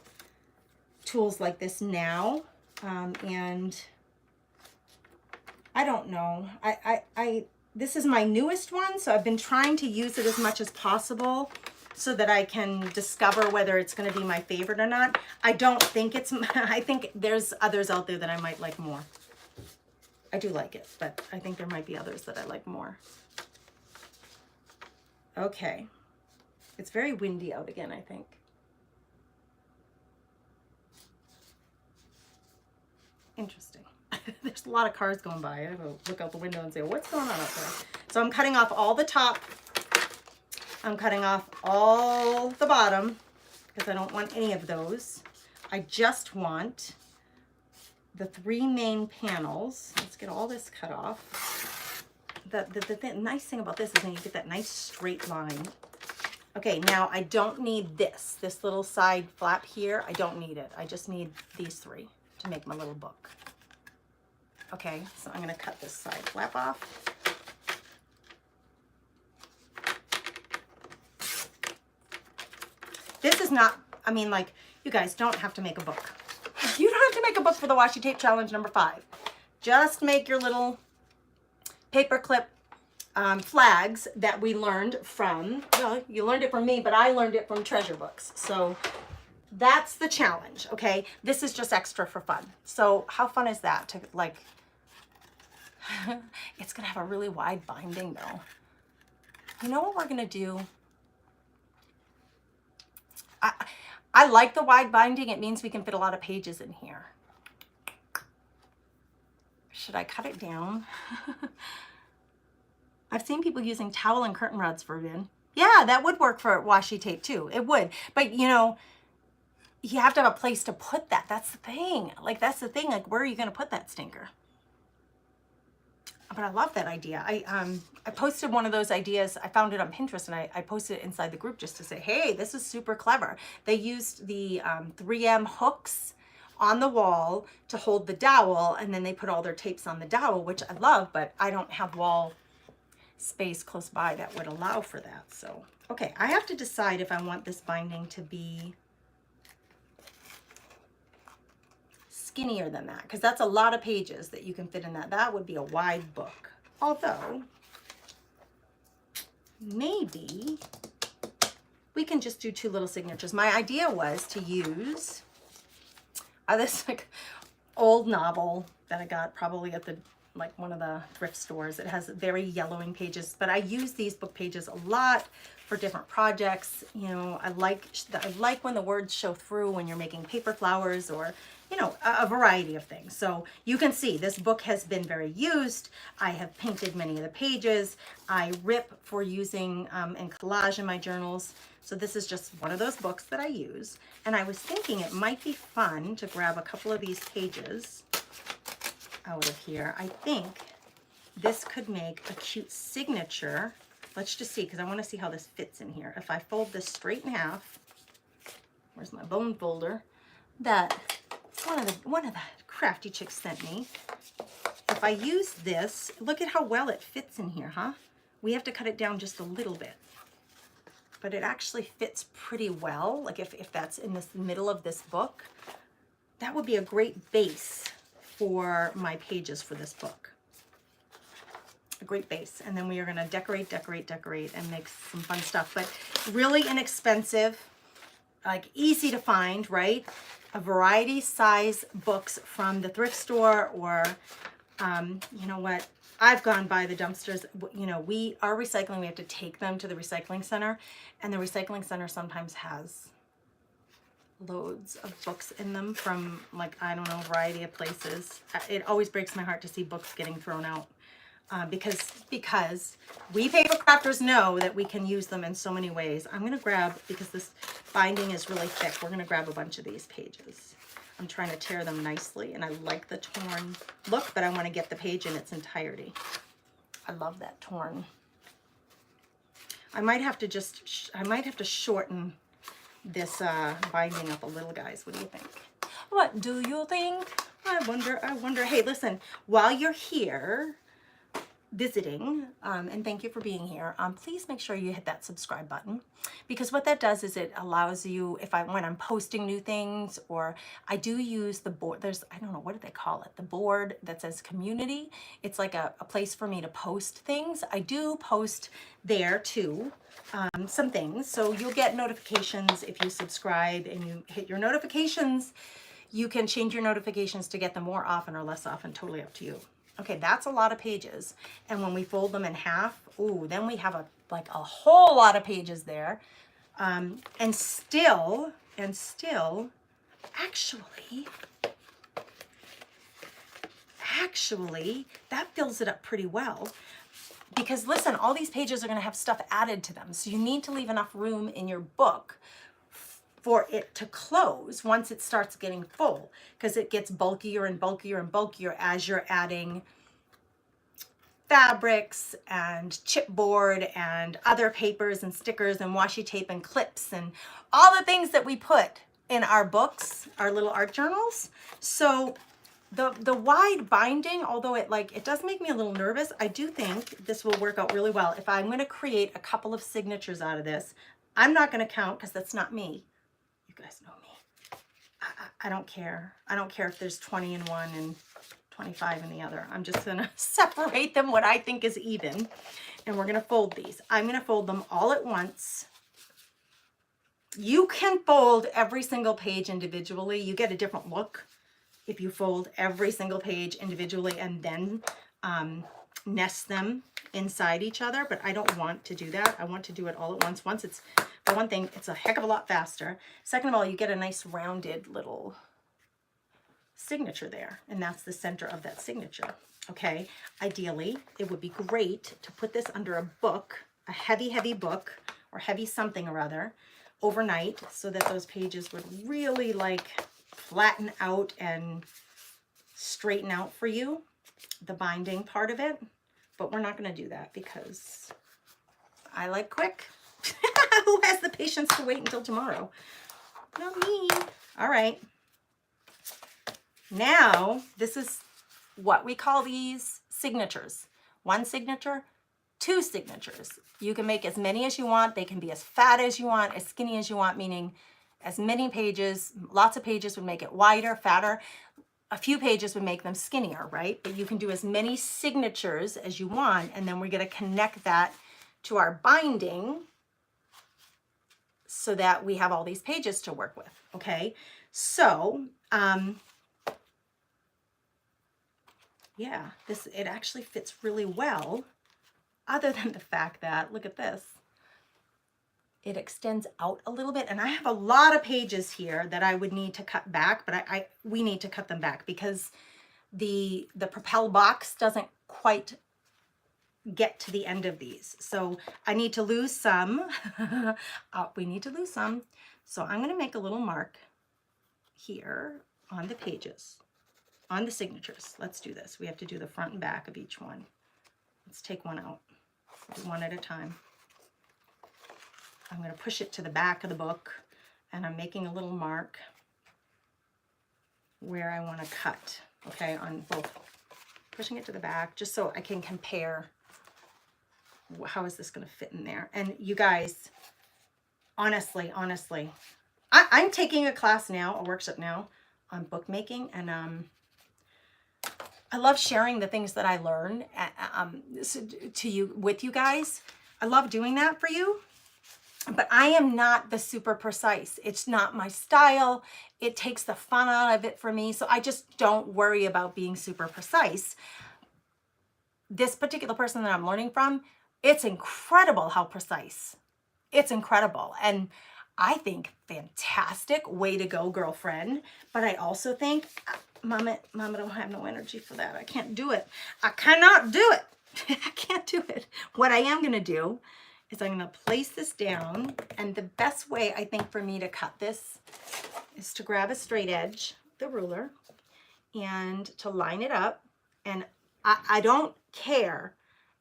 S1: tools like this now, and I don't know. This is my newest one, so I've been trying to use it as much as possible, so that I can discover whether it's going to be my favorite or not. I don't think it's, I think there's others out there that I might like more. I do like it, but I think there might be others that I like more. Okay. It's very windy out again, I think. Interesting. There's a lot of cars going by. I have to look out the window and say, what's going on out there? So I'm cutting off all the top. I'm cutting off all the bottom because I don't want any of those. I just want the 3 main panels. Let's get all this cut off. The nice thing about this is when you get that nice straight line. Okay, now I don't need this little side flap here. I don't need it. I just need these 3 to make my little book. Okay, so I'm gonna cut this side flap off. This is not, I mean, like, you guys don't have to make a book. You don't have to make a book for the Washi Tape Challenge number 5. Just make your little paperclip flags that we learned from, well, you learned it from me, but I learned it from treasure books. So that's the challenge, okay? This is just extra for fun. So how fun is that to, like, it's gonna have a really wide binding though. You know what we're gonna do? I like the wide binding. It means we can fit a lot of pages in here. Should I cut it down? I've seen people using towel and curtain rods for bin. Yeah, that would work for washi tape too. It would. But you know, you have to have a place to put that. That's the thing. Like, that's the thing. Like, where are you going to put that stinker? But I love that idea. I posted one of those ideas. I found it on Pinterest and I posted it inside the group just to say, hey, this is super clever. They used the 3M hooks on the wall to hold the dowel, and then they put all their tapes on the dowel, which I love, but I don't have wall space close by that would allow for that. So, okay, I have to decide if I want this binding to be skinnier than that, because that's a lot of pages that you can fit in that. That would be a wide book. Although, maybe we can just do 2 little signatures. My idea was to use this like old novel that I got probably at the one of the thrift stores. It has very yellowing pages, but I use these book pages a lot for different projects. You know, I like when the words show through when you're making paper flowers or, you know, a variety of things. So you can see this book has been very used. I have painted many of the pages. I rip for using and collage in my journals. So this is just one of those books that I use. And I was thinking it might be fun to grab a couple of these pages out of here. I think this could make a cute signature. Let's just see, because I want to see how this fits in here. If I fold this straight in half, where's my bone folder? That one of the Crafty Chicks sent me. If I use this, look at how well it fits in here, huh? We have to cut it down just a little bit, but it actually fits pretty well. Like if that's in the middle of this book, that would be a great base for my pages for this book. A great base. And then we are going to decorate and make some fun stuff, but really inexpensive, like easy to find, right? A variety size books from the thrift store, or you know what, I've gone by the dumpsters. You know, our recycling, we have to take them to the recycling center, and the recycling center sometimes has loads of books in them from, like, I don't know, a variety of places. It always breaks my heart to see books getting thrown out. Because we paper crafters know that we can use them in so many ways. I'm going to grab, because this binding is really thick, we're going to grab a bunch of these pages. I'm trying to tear them nicely, and I like the torn look, but I want to get the page in its entirety. I love that torn. I might have to shorten this binding up a little, guys. What do you think? What do you think? I wonder. Hey, listen, while you're here visiting, and thank you for being here, please make sure you hit that subscribe button, because what that does is it allows you, when I'm posting new things, or I do use the board, I don't know, what do they call it? The board that says community. It's like a place for me to post things. I do post there too, some things. So you'll get notifications if you subscribe and you hit your notifications. You can change your notifications to get them more often or less often, totally up to you. Okay, that's a lot of pages. And when we fold them in half, ooh, then we have a whole lot of pages there. And still, actually, that fills it up pretty well. Because listen, all these pages are gonna have stuff added to them. So you need to leave enough room in your book for it to close once it starts getting full, because it gets bulkier and bulkier and bulkier as you're adding fabrics and chipboard and other papers and stickers and washi tape and clips and all the things that we put in our books, our little art journals. So the wide binding, although it does make me a little nervous, I do think this will work out really well. If I'm going to create a couple of signatures out of this, I'm not going to count because that's not me. You guys know me. I don't care. I don't care if there's 20 in one and 25 in the other. I'm just going to separate them what I think is even. And we're going to fold these. I'm going to fold them all at once. You can fold every single page individually. You get a different look if you fold every single page individually and then nest them inside each other, but I don't want to do that. I want to do it all at once. For one thing, it's a heck of a lot faster. Second of all, you get a nice rounded little signature there, and that's the center of that signature. Okay, ideally, it would be great to put this under a book, a heavy book, or heavy something or other, overnight, so that those pages would really flatten out and straighten out for you, the binding part of it. But we're not going to do that because I like quick. Who has the patience to wait until tomorrow? Not me. All right. Now, this is what we call these signatures. One signature, two signatures. You can make as many as you want. They can be as fat as you want, as skinny as you want, meaning as many pages, lots of pages would make it wider, fatter. A few pages would make them skinnier, right? But you can do as many signatures as you want, and then we're going to connect that to our binding so that we have all these pages to work with, okay? So, yeah, it actually fits really well, other than the fact that, look at this, it extends out a little bit, and I have a lot of pages here that I would need to cut back, but we need to cut them back because the Propel box doesn't quite get to the end of these. So I need to lose some. We need to lose some. So I'm going to make a little mark here on the pages, on the signatures. Let's do this. We have to do the front and back of each one. Let's take one out, do one at a time. I'm going to push it to the back of the book, and I'm making a little mark where I want to cut, okay, on both. Pushing it to the back just so I can compare how is this going to fit in there. And you guys, honestly, I'm taking a class now, a workshop now on bookmaking, and I love sharing the things that I learn with you guys. I love doing that for you. But I am not the super precise. It's not my style. It takes the fun out of it for me. So I just don't worry about being super precise. This particular person that I'm learning from, it's incredible how precise. It's incredible. And I think fantastic. Way to go, girlfriend. But I also think, Mama don't have no energy for that. I can't do it. I cannot do it. I can't do it. What I am going to do is I'm going to place this down. And the best way, I think, for me to cut this is to grab a straight edge, the ruler, and to line it up. And I don't care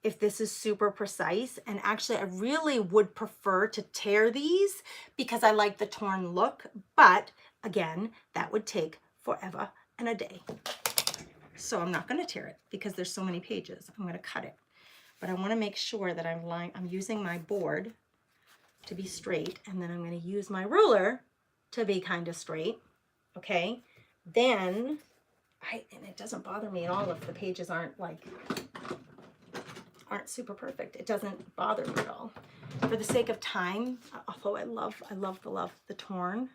S1: if this is super precise. And actually, I really would prefer to tear these because I like the torn look. But again, that would take forever and a day. So I'm not going to tear it because there's so many pages. I'm going to cut it. But I want to make sure that I'm using my board to be straight. And then I'm going to use my ruler to be kind of straight. Okay. Then, and it doesn't bother me at all if the pages aren't super perfect. It doesn't bother me at all. For the sake of time, although I love the torn,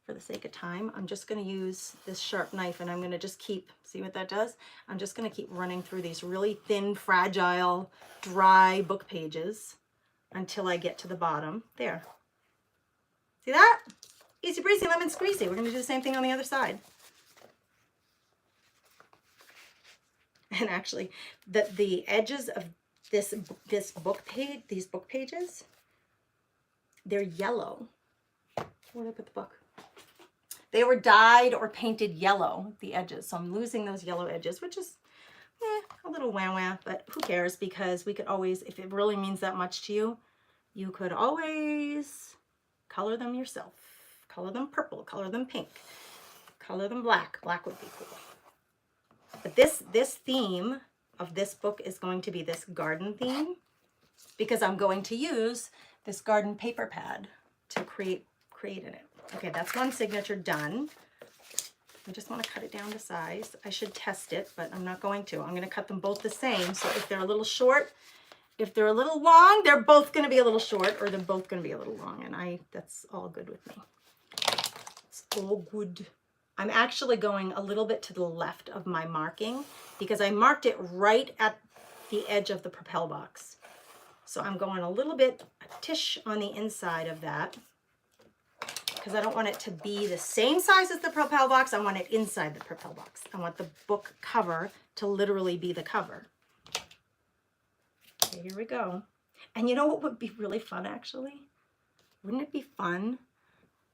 S1: for the sake of time, I'm just going to use this sharp knife and I'm going to just keep, see what that does? I'm just going to keep running through these really thin, fragile, dry book pages until I get to the bottom. There. See that? Easy breezy, lemon squeezy. We're going to do the same thing on the other side. And actually, the edges of this book page, these book pages, they're yellow. Where did I put the book? They were dyed or painted yellow, the edges. So I'm losing those yellow edges, which is a little wah-wah, but who cares? Because we could always, if it really means that much to you, you could always color them yourself. Color them purple, color them pink, color them black. Black would be cool. But this theme of this book is going to be this garden theme because I'm going to use this garden paper pad to create in it. Okay, that's one signature done. I just want to cut it down to size. I should test it, but I'm not going to. I'm going to cut them both the same. So if they're a little short, if they're a little long, they're both going to be a little short, or they're both going to be a little long. And that's all good with me. It's all good. I'm actually going a little bit to the left of my marking because I marked it right at the edge of the Propel box. So I'm going a little bit, a tish on the inside of that because I don't want it to be the same size as the Propel box. I want it inside the Propel box. I want the book cover to literally be the cover. Okay, here we go. And you know what would be really fun actually? Wouldn't it be fun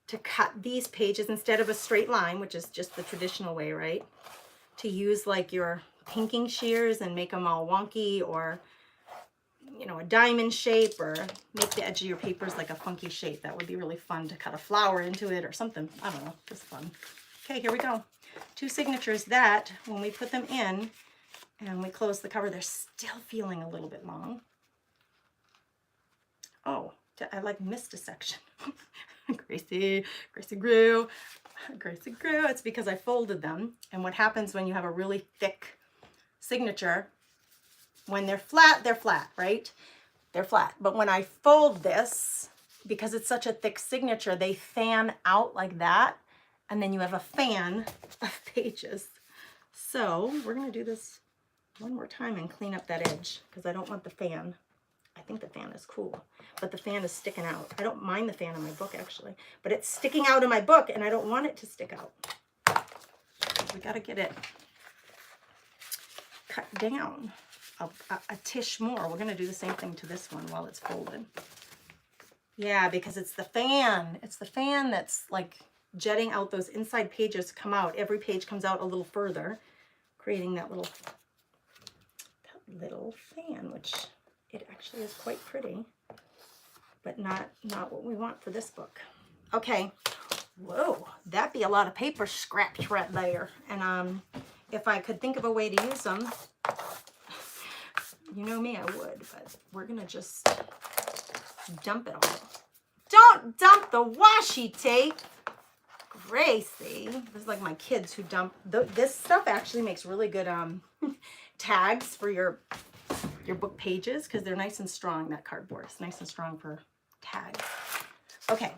S1: to cut these pages instead of a straight line, which is just the traditional way, right? To use like your pinking shears and make them all wonky, or, you know, a diamond shape, or make the edge of your papers like a funky shape. That would be really fun to cut a flower into it or something. I don't know, just fun. Okay, here we go. Two signatures that when we put them in and we close the cover, they're still feeling a little bit long. Oh, I like missed a section. Gracie grew. It's because I folded them. And what happens when you have a really thick signature, when they're flat, right? They're flat. But when I fold this, because it's such a thick signature, they fan out like that. And then you have a fan of pages. So we're going to do this one more time and clean up that edge because I don't want the fan. I think the fan is cool, but the fan is sticking out. I don't mind the fan in my book actually, but it's sticking out in my book and I don't want it to stick out. We got to get it cut down a tish more. We're going to do the same thing to this one while it's folded. Yeah, because it's the fan. It's the fan that's like jetting out those inside pages come out. Every page comes out a little further, creating that little fan, which it actually is quite pretty, but not what we want for this book. Okay. Whoa, that'd be a lot of paper scraps right there. And if I could think of a way to use them, you know me, I would, but we're gonna just dump it all. Don't dump the washi tape, Gracie. This is like my kids who dump. This stuff actually makes really good tags for your book pages because they're nice and strong. That cardboard is nice and strong for tags. Okay,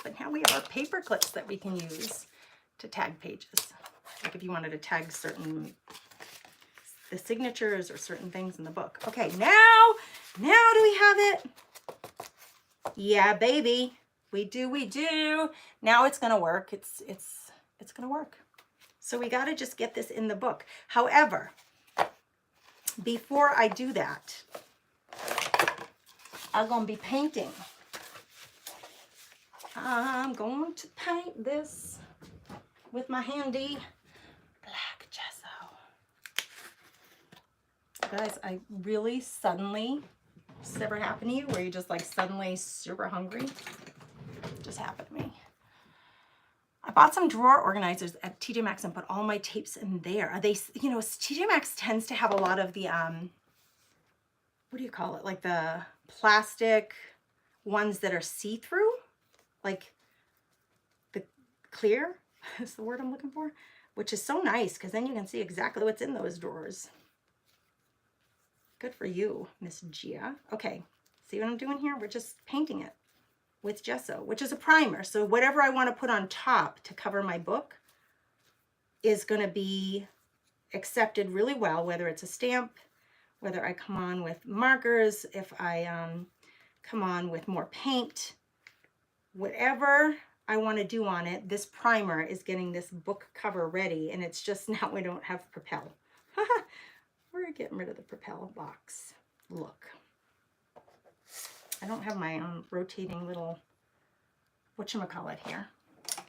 S1: but now we have our paper clips that we can use to tag pages. Like if you wanted to tag the signatures or certain things in the book. Okay, now do we have it? Yeah, baby. We do, we do. Now it's gonna work. It's gonna work. So we gotta just get this in the book. However, before I do that, I'm gonna be painting. I'm going to paint this with my handy black gesso. Guys, I really suddenly, does this ever happen to you where you're just like suddenly super hungry? It just happened to me. I bought some drawer organizers at TJ Maxx and put all my tapes in there. Are they, you know, TJ Maxx tends to have a lot of the, what do you call it? Like the plastic ones that are see-through, like the clear is the word I'm looking for, which is so nice because then you can see exactly what's in those drawers. Good for you, Miss Gia. Okay, see what I'm doing here? We're just painting it with gesso, which is a primer. So whatever I want to put on top to cover my book is going to be accepted really well, whether it's a stamp, whether I come on with markers, if I come on with more paint, whatever I want to do on it, this primer is getting this book cover ready, and it's just now we don't have Propel. We're getting rid of the Propel box. Look. I don't have my rotating little, whatchamacallit here.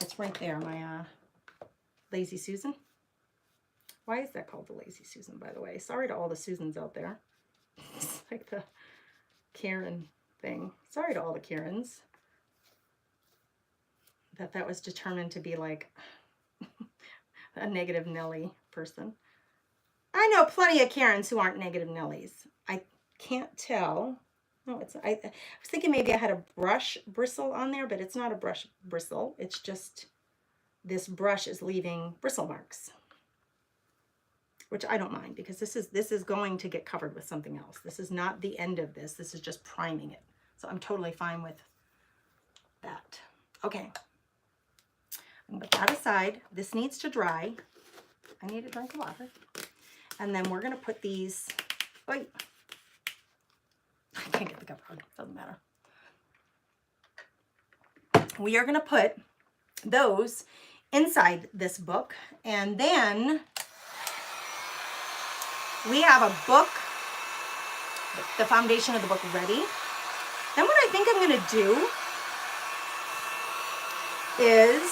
S1: It's right there, my Lazy Susan. Why is that called the Lazy Susan, by the way? Sorry to all the Susans out there. It's like the Karen thing. Sorry to all the Karens. That was determined to be like a negative Nelly person. I know plenty of Karens who aren't negative Nellies. I can't tell. No, it's, I was thinking maybe I had a brush bristle on there, but it's not a brush bristle. It's just this brush is leaving bristle marks, which I don't mind because this is going to get covered with something else. This is not the end of this. This is just priming it. So I'm totally fine with that. Okay. I'm going to put that aside. This needs to dry. I need a drink of water. And then we're going to put these, wait. I can't get the cover on, doesn't matter. We are going to put those inside this book, and then we have a book, the foundation of the book ready. Then what I think I'm going to do is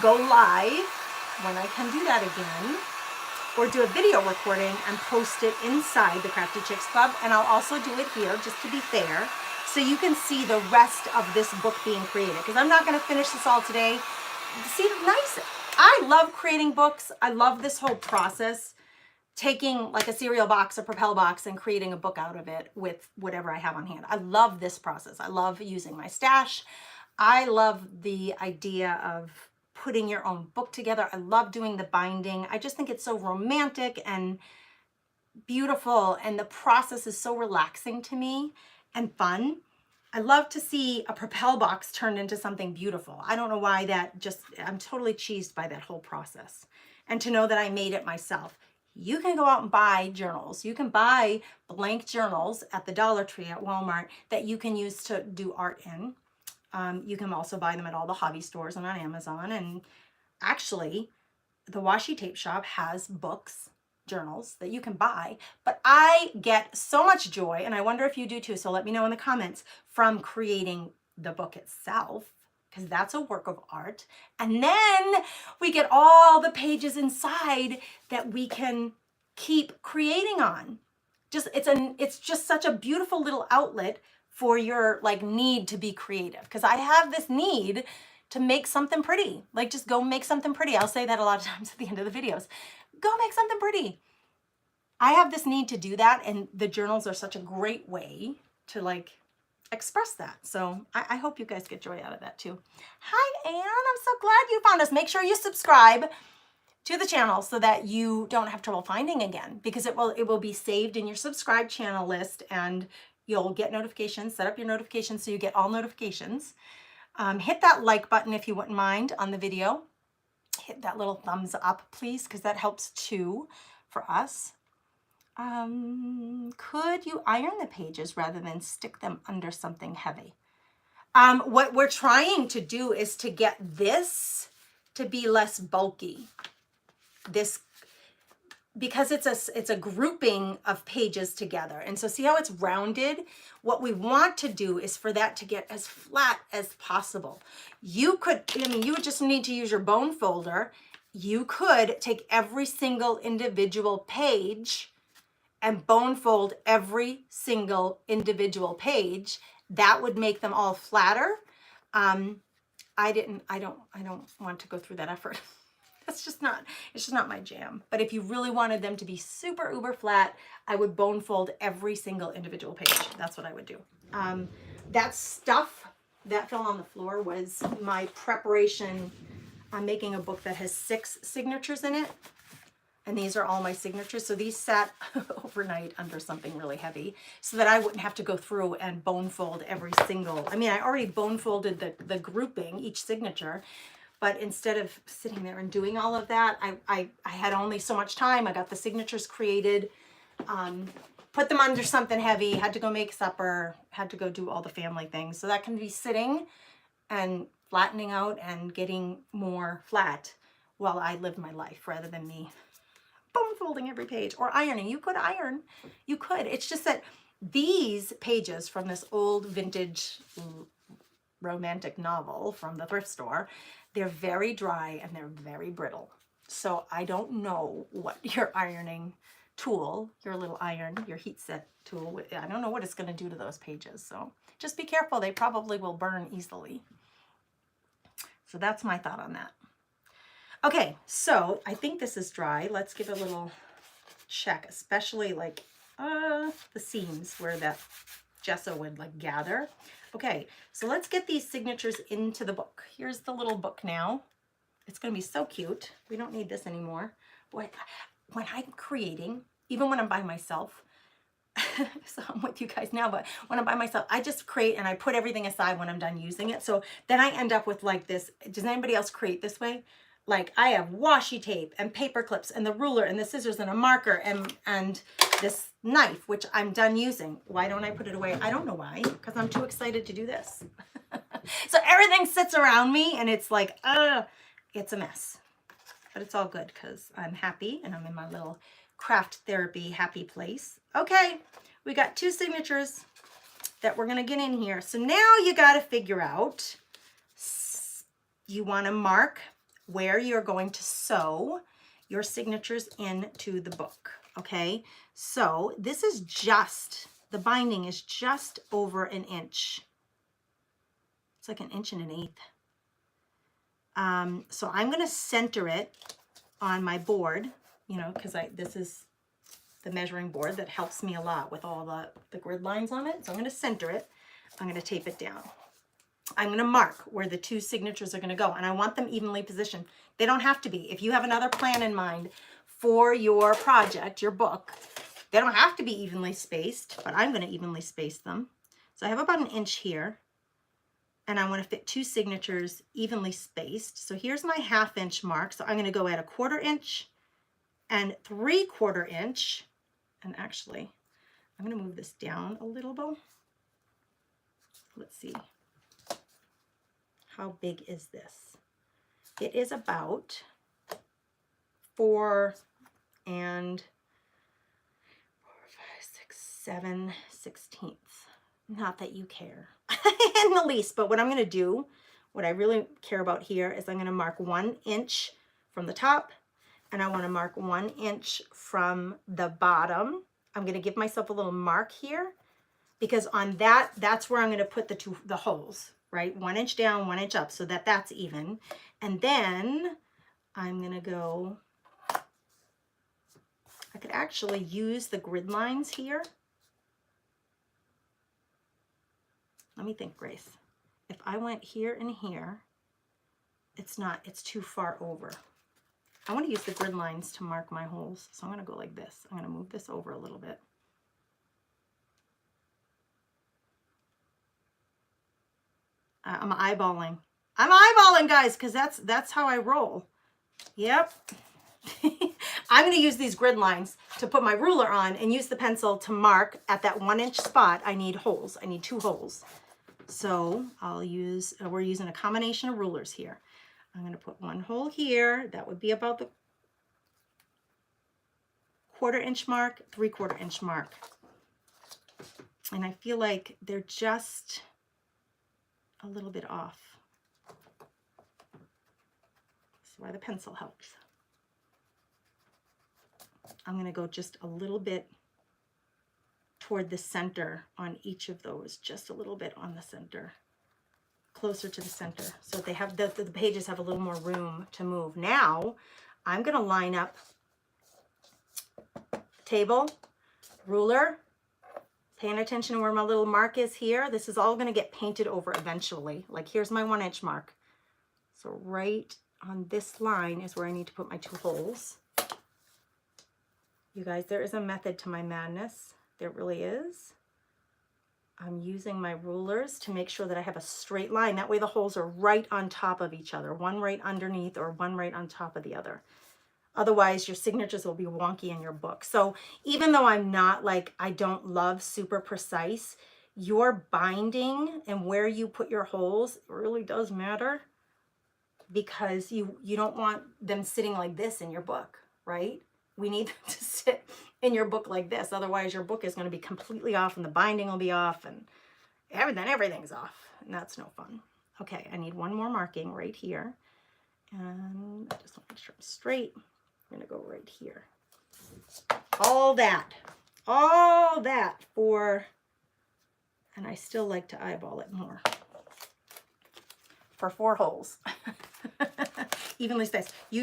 S1: go live when I can do that again, or do a video recording and post it inside the Crafty Chicks Club. And I'll also do it here just to be fair, so you can see the rest of this book being created, because I'm not going to finish this all today. See, nice. I love creating books. I love this whole process, taking like a cereal box, a Propel box, and creating a book out of it with whatever I have on hand. I love this process. I love using my stash. I love the idea of putting your own book together. I love doing the binding. I just think it's so romantic and beautiful, and the process is so relaxing to me and fun. I love to see a Propel box turned into something beautiful. I don't know why that just, I'm totally cheesed by that whole process. And to know that I made it myself. You can go out and buy journals. You can buy blank journals at the Dollar Tree, at Walmart, that you can use to do art in. You can also buy them at all the hobby stores and on Amazon. And actually, the Washi Tape shop has books, journals that you can buy. But I get so much joy, and I wonder if you do too, so let me know in the comments, from creating the book itself, because that's a work of art. And then we get all the pages inside that we can keep creating on. It's just such a beautiful little outlet for your like need to be creative, because I have this need to make something pretty. Like, just go make something pretty. I'll say that a lot of times at the end of the videos. Go make something pretty. I have this need to do that, and the journals are such a great way to like express that. So I hope you guys get joy out of that too. Hi, Anne. I'm so glad you found us. Make sure you subscribe to the channel so that you don't have trouble finding again, because it will be saved in your subscribe channel list, and you'll get notifications. Set up your notifications so you get all notifications. Hit that like button if you wouldn't mind on the video. Hit that little thumbs up, please, because that helps too for us. Could you iron the pages rather than stick them under something heavy? What we're trying to do is to get this to be less bulky. This, because it's a grouping of pages together. And so see how it's rounded? What we want to do is for that to get as flat as possible. You could, I mean, you would just need to use your bone folder. You could take every single individual page and bone fold every single individual page. That would make them all flatter. I don't want to go through that effort. It's just not my jam. But if you really wanted them to be super uber flat, I would bone fold every single individual page. That's what I would do. That stuff that fell on the floor was my preparation. I'm making a book that has 6 signatures in it. And these are all my signatures. So these sat overnight under something really heavy so that I wouldn't have to go through and bone fold every single. I mean, I already bone folded the grouping, each signature. But instead of sitting there and doing all of that, I had only so much time. I got the signatures created, put them under something heavy, had to go make supper, had to go do all the family things. So that can be sitting and flattening out and getting more flat while I live my life rather than me bone folding every page or ironing. You could iron. You could. It's just that these pages from this old vintage romantic novel from the thrift store, they're very dry and they're very brittle. So I don't know what your ironing tool, your little iron, your heat set tool, I don't know what it's going to do to those pages. So just be careful. They probably will burn easily. So that's my thought on that. Okay, so I think this is dry. Let's give it a little check, especially like the seams where that gesso would like gather. Okay, so let's get these signatures into the book. Here's the little book now. It's going to be so cute. We don't need this anymore. Boy, when I'm creating, even when I'm by myself, so I'm with you guys now, but when I'm by myself, I just create and I put everything aside when I'm done using it. So then I end up with like this. Does anybody else create this way? Like I have washi tape and paper clips and the ruler and the scissors and a marker and this knife, which I'm done using. Why don't I put it away? I don't know why, because I'm too excited to do this. So everything sits around me and it's like, it's a mess. But it's all good because I'm happy and I'm in my little craft therapy happy place. Okay, we got 2 signatures that we're going to get in here. So now you got to figure out, you want to mark where you're going to sew your signatures into the book. Okay, so this is just, the binding is just over an inch. It's like 1 1/8 inches. So I'm going to center it on my board, you know, because this is the measuring board that helps me a lot with all the grid lines on it. So I'm going to center it. I'm going to tape it down. I'm going to mark where the 2 signatures are going to go, and I want them evenly positioned. They don't have to be. If you have another plan in mind for your project, your book, they don't have to be evenly spaced, but I'm going to evenly space them. So I have about 1 inch here, and I want to fit 2 signatures evenly spaced. So here's my 1/2 inch mark. So I'm going to go at 1/4 inch and 3/4 inch. And actually, I'm going to move this down a little bit. Let's see. How big is this? It is about 4 and 7/16. Not that you care in the least, but what I'm going to do, what I really care about here is I'm going to mark 1 inch from the top, and I want to mark 1 inch from the bottom. I'm going to give myself a little mark here because on that's where I'm going to put the holes, right? 1 inch down, 1 inch up, so that's even. And then I'm going to go, I could actually use the grid lines here. Let me think, Grace. If I went here and here, it's too far over. I want to use the grid lines to mark my holes. So I'm going to go like this. I'm going to move this over a little bit. I'm eyeballing. I'm eyeballing, guys, because that's how I roll. Yep. I'm going to use these grid lines to put my ruler on and use the pencil to mark at that 1 inch spot. I need holes. I need 2 holes. So we're using a combination of rulers here. I'm going to put one hole here. That would be about the 1/4 inch mark, 3/4 inch mark. And I feel like they're just a little bit off. That's why the pencil helps. I'm going to go just a little bit toward the center on each of those, just a little bit on the center, closer to the center, so they have the pages have a little more room to move. Now I'm going to line up table, ruler, paying attention to where my little mark is here. This is all going to get painted over eventually. Like here's my 1 inch mark. So right on this line is where I need to put my 2 holes. You guys, there is a method to my madness. There really is. I'm using my rulers to make sure that I have a straight line. That way the holes are right on top of each other, one right underneath or one right on top of the other. Otherwise, your signatures will be wonky in your book. So even though I'm not like, I don't love super precise, your binding and where you put your holes really does matter, because you don't want them sitting like this in your book, right? We need them to sit in your book like this. Otherwise, your book is going to be completely off and the binding will be off and everything's off. And that's no fun. Okay, I need one more marking right here. And I just want to make sure I'm straight. I'm going to go right here. All that for, and I still like to eyeball it more, for 4 holes. Evenly spaced. You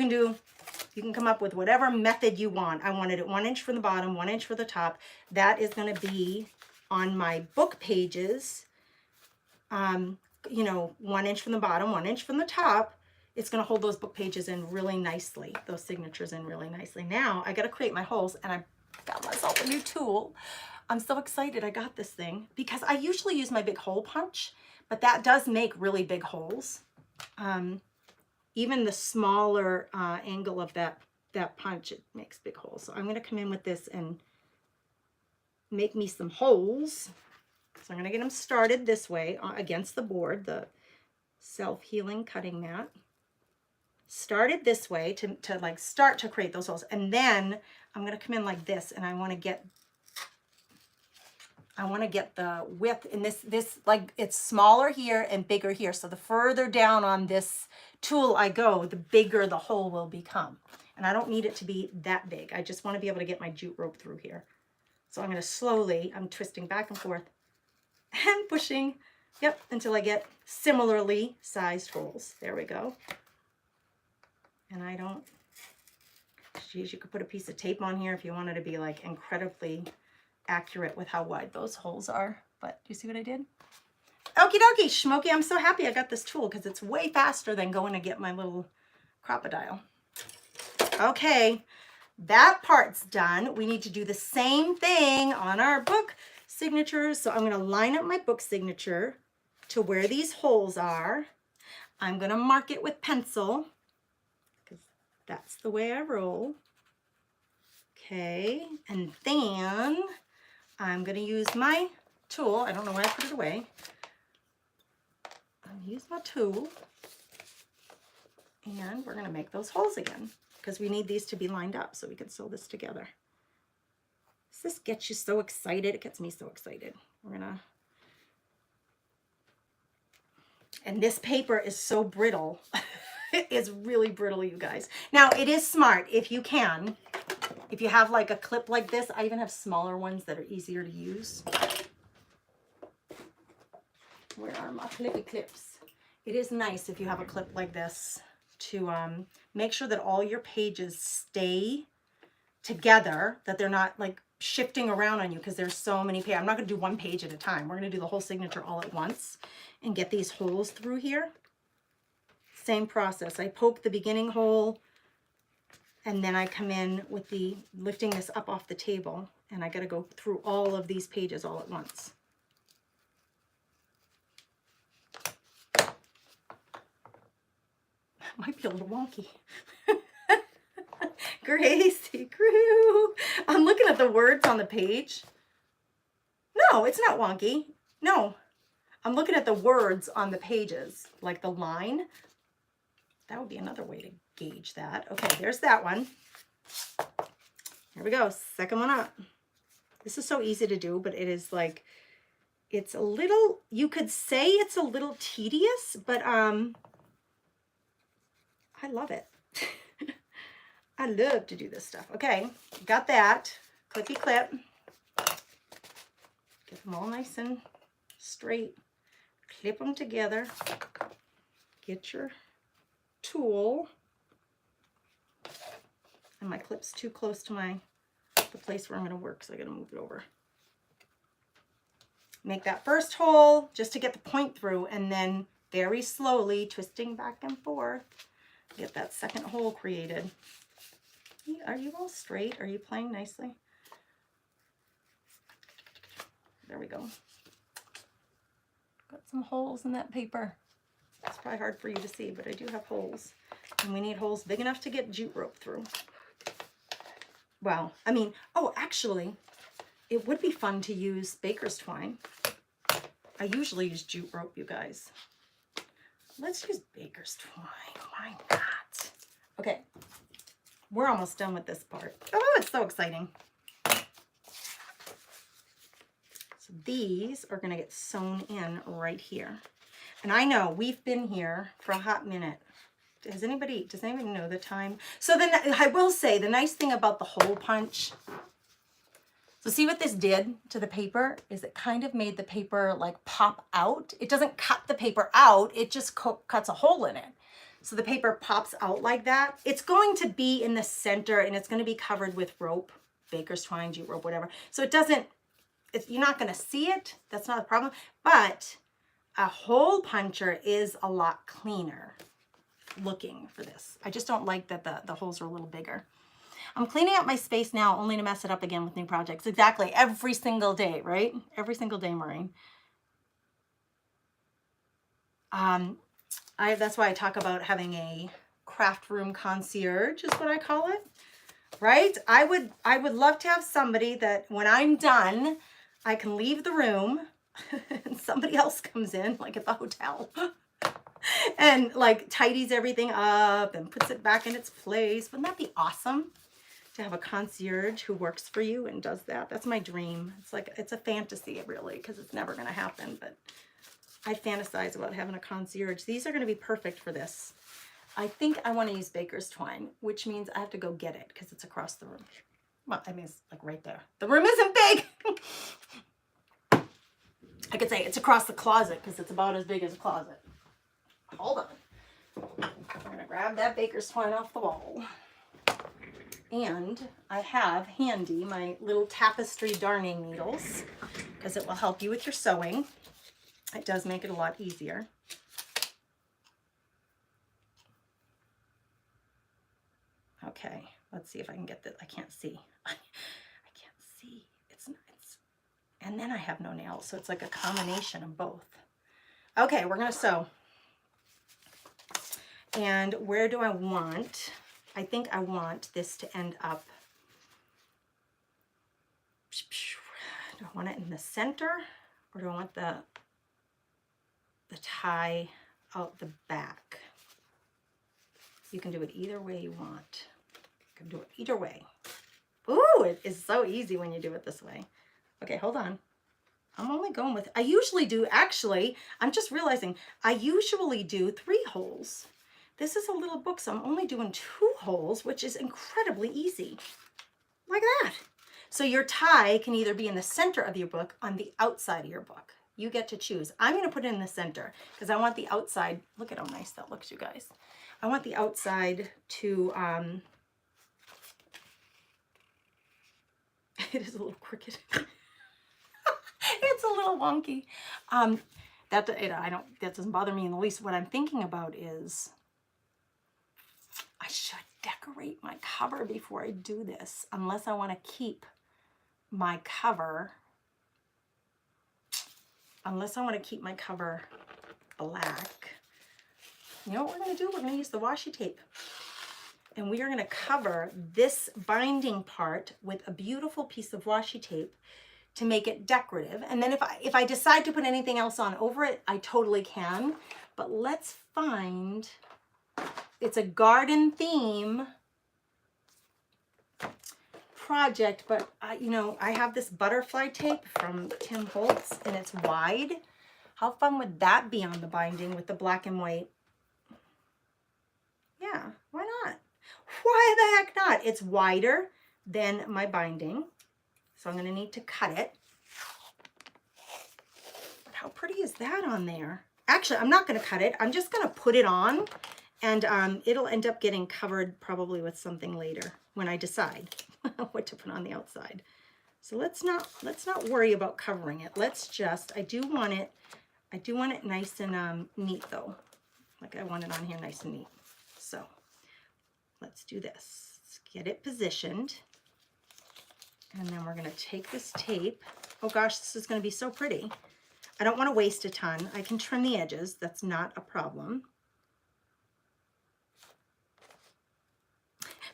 S1: can come up with whatever method you want. I wanted it 1 inch from the bottom, 1 inch for the top. That is going to be on my book pages, you know, 1 inch from the bottom, 1 inch from the top. It's going to hold those book pages in really nicely, those signatures in really nicely. Now I got to create my holes, and I got myself a new tool. I'm so excited I got this thing, because I usually use my big hole punch, but that does make really big holes. Even the smaller angle of that punch, it makes big holes. So I'm going to come in with this and make me some holes. So I'm going to get them started this way against the board, the self-healing cutting mat. Started this way to like start to create those holes. And then I'm going to come in like this, and I want to get the width in this, like it's smaller here and bigger here. So the further down on this tool I go, the bigger the hole will become. And I don't need it to be that big. I just want to be able to get my jute rope through here. So I'm going to slowly, I'm twisting back and forth and pushing, yep, until I get similarly sized holes. There we go. And I don't, geez, you could put a piece of tape on here if you wanted to be like incredibly accurate with how wide those holes are. But do you see what I did? Okie dokie, Schmokey, I'm so happy I got this tool, because it's way faster than going to get my little crocodile. Okay, that part's done. We need to do the same thing on our book signatures. So I'm going to line up my book signature to where these holes are. I'm going to mark it with pencil, because that's the way I roll. Okay, and then I'm going to use my tool. I don't know why I put it away. I'll use my tool, and we're going to make those holes again, because we need these to be lined up so we can sew this together. Does this get you so excited? It gets me so excited. We're going to, and this paper is so brittle. It is really brittle, you guys. Now, it is smart if you can. If you have like a clip like this, I even have smaller ones that are easier to use. Where are my clippy clips? It is nice if you have a clip like this to make sure that all your pages stay together, that they're not like shifting around on you, because there's so many pages. I'm not going to do one page at a time. We're going to do the whole signature all at once and get these holes through here. Same process. I poke the beginning hole, and then I come in with the lifting this up off the table, and I got to go through all of these pages all at once. Might be a little wonky. Gracie Crew. I'm looking at the words on the page. No, it's not wonky. No. I'm looking at the words on the pages, like the line. That would be another way to gauge that. Okay, there's that one. Here we go, second one up. This is so easy to do, but it is like, it's a little, you could say it's a little tedious, but I love it. I love to do this stuff. Okay, got that. Clippy clip. Get them all nice and straight. Clip them together. Get your tool. And my clip's too close to the place where I'm going to work, so I got to move it over. Make that first hole just to get the point through, and then very slowly twisting back and forth, get that second hole created. Are you all straight? Are you playing nicely? There we go. Got some holes in that paper. It's probably hard for you to see, but I do have holes. And we need holes big enough to get jute rope through. Well, I mean, oh, actually, it would be fun to use baker's twine. I usually use jute rope, you guys. Let's use baker's twine. Why not? Okay, we're almost done with this part. Oh, it's so exciting. So these are going to get sewn in right here. And I know we've been here for a hot minute. Does anybody know the time? So then I will say the nice thing about the hole punch, so see what this did to the paper is it kind of made the paper like pop out. It doesn't cut the paper out, it just cuts a hole in it. So the paper pops out like that. It's going to be in the center and it's going to be covered with rope, baker's twine, jute rope, whatever. So it doesn't, you're not going to see it. That's not a problem. But a hole puncher is a lot cleaner looking for this. I just don't like that the holes are a little bigger. I'm cleaning up my space now only to mess it up again with new projects. Exactly. Every single day, right? Every single day, Maureen. That's why I talk about having a craft room concierge is what I call it. Right? I would love to have somebody that when I'm done, I can leave the room and somebody else comes in, like at the hotel, and like tidies everything up and puts it back in its place. Wouldn't that be awesome to have a concierge who works for you and does that? That's my dream. It's like, it's a fantasy really, because it's never going to happen, but I fantasize about having a concierge. These are going to be perfect for this. I think I want to use baker's twine, which means I have to go get it because it's across the room. Well, I mean, it's like right there. The room isn't big. I could say it's across the closet because it's about as big as a closet. Hold on. I'm going to grab that baker's twine off the wall. And I have handy my little tapestry darning needles because it will help you with your sewing. It does make it a lot easier. Okay, let's see if I can get this. I can't see. I can't see. It's and then I have no nails, so it's like a combination of both. Okay, we're gonna sew. And where do I want? I think I want this to end up. Do I want it in the center, or do I want the tie out the back? You can do it either way you want. You can do it either way. Ooh, it is so easy when you do it this way. Okay, hold on. I'm only going with, I usually do, actually, I'm just realizing, I usually do 3 holes. This is a little book, so I'm only doing 2 holes, which is incredibly easy. Like that. So your tie can either be in the center of your book, on the outside of your book. You get to choose. I'm going to put it in the center because I want the outside, look at how nice that looks, you guys. I want the outside to, it is a little crooked. It's a little wonky. That doesn't bother me in the least. What I'm thinking about is I should decorate my cover before I do this, unless I want to keep my cover, black. You know what we're going to do? We're going to use the washi tape. And we are going to cover this binding part with a beautiful piece of washi tape to make it decorative. And then if I decide to put anything else on over it, I totally can. But let's find, it's a garden theme project, but you know, I have this butterfly tape from Tim Holtz and it's wide. How fun would that be on the binding with the black and white? Yeah, why not? Why the heck not? It's wider than my binding, so I'm going to need to cut it. But how pretty is that on there? Actually, I'm not going to cut it. I'm just going to put it on, and it'll end up getting covered probably with something later when I decide what to put on the outside. So let's not worry about covering it. Let's just, I do want it nice and neat though. Like I want it on here nice and neat. So let's do this. Let's get it positioned. And then we're going to take this tape. Oh gosh, this is going to be so pretty. I don't want to waste a ton. I can trim the edges. That's not a problem.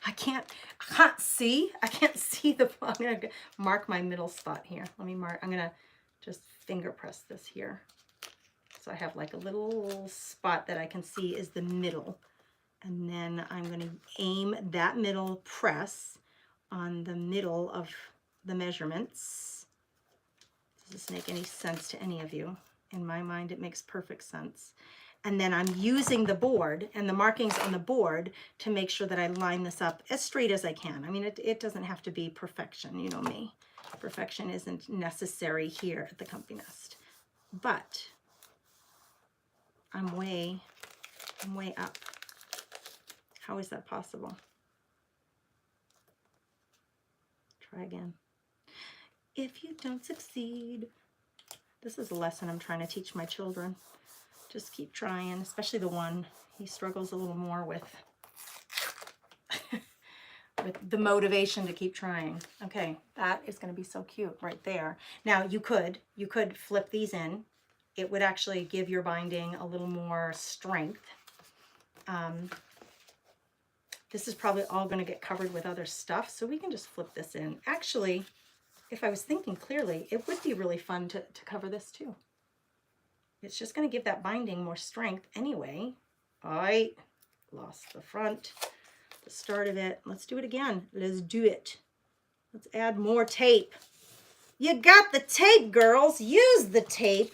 S1: I can't see the, I'm going to mark my middle spot here. Let me mark, I'm going to just finger press this here. So I have like a little spot that I can see is the middle. And then I'm going to aim that middle press on the middle of the measurements. Does this make any sense to any of you? In my mind, it makes perfect sense. And then I'm using the board and the markings on the board to make sure that I line this up as straight as I can. I mean, it doesn't have to be perfection, you know me. Perfection isn't necessary here at the Comfy Nest. But I'm way up. How is that possible? Try again. If you don't succeed, this is a lesson I'm trying to teach my children. Just keep trying, especially the one. He struggles a little more with with the motivation to keep trying. Okay, that is going to be so cute right there. Now you could flip these in. It would actually give your binding a little more strength. This is probably all going to get covered with other stuff, so we can just flip this in. Actually, if I was thinking clearly, it would be really fun to cover this too. It's just going to give that binding more strength anyway. All right, lost the front, the start of it. Let's do it again. Let's do it. Let's add more tape. You got the tape, girls. Use the tape.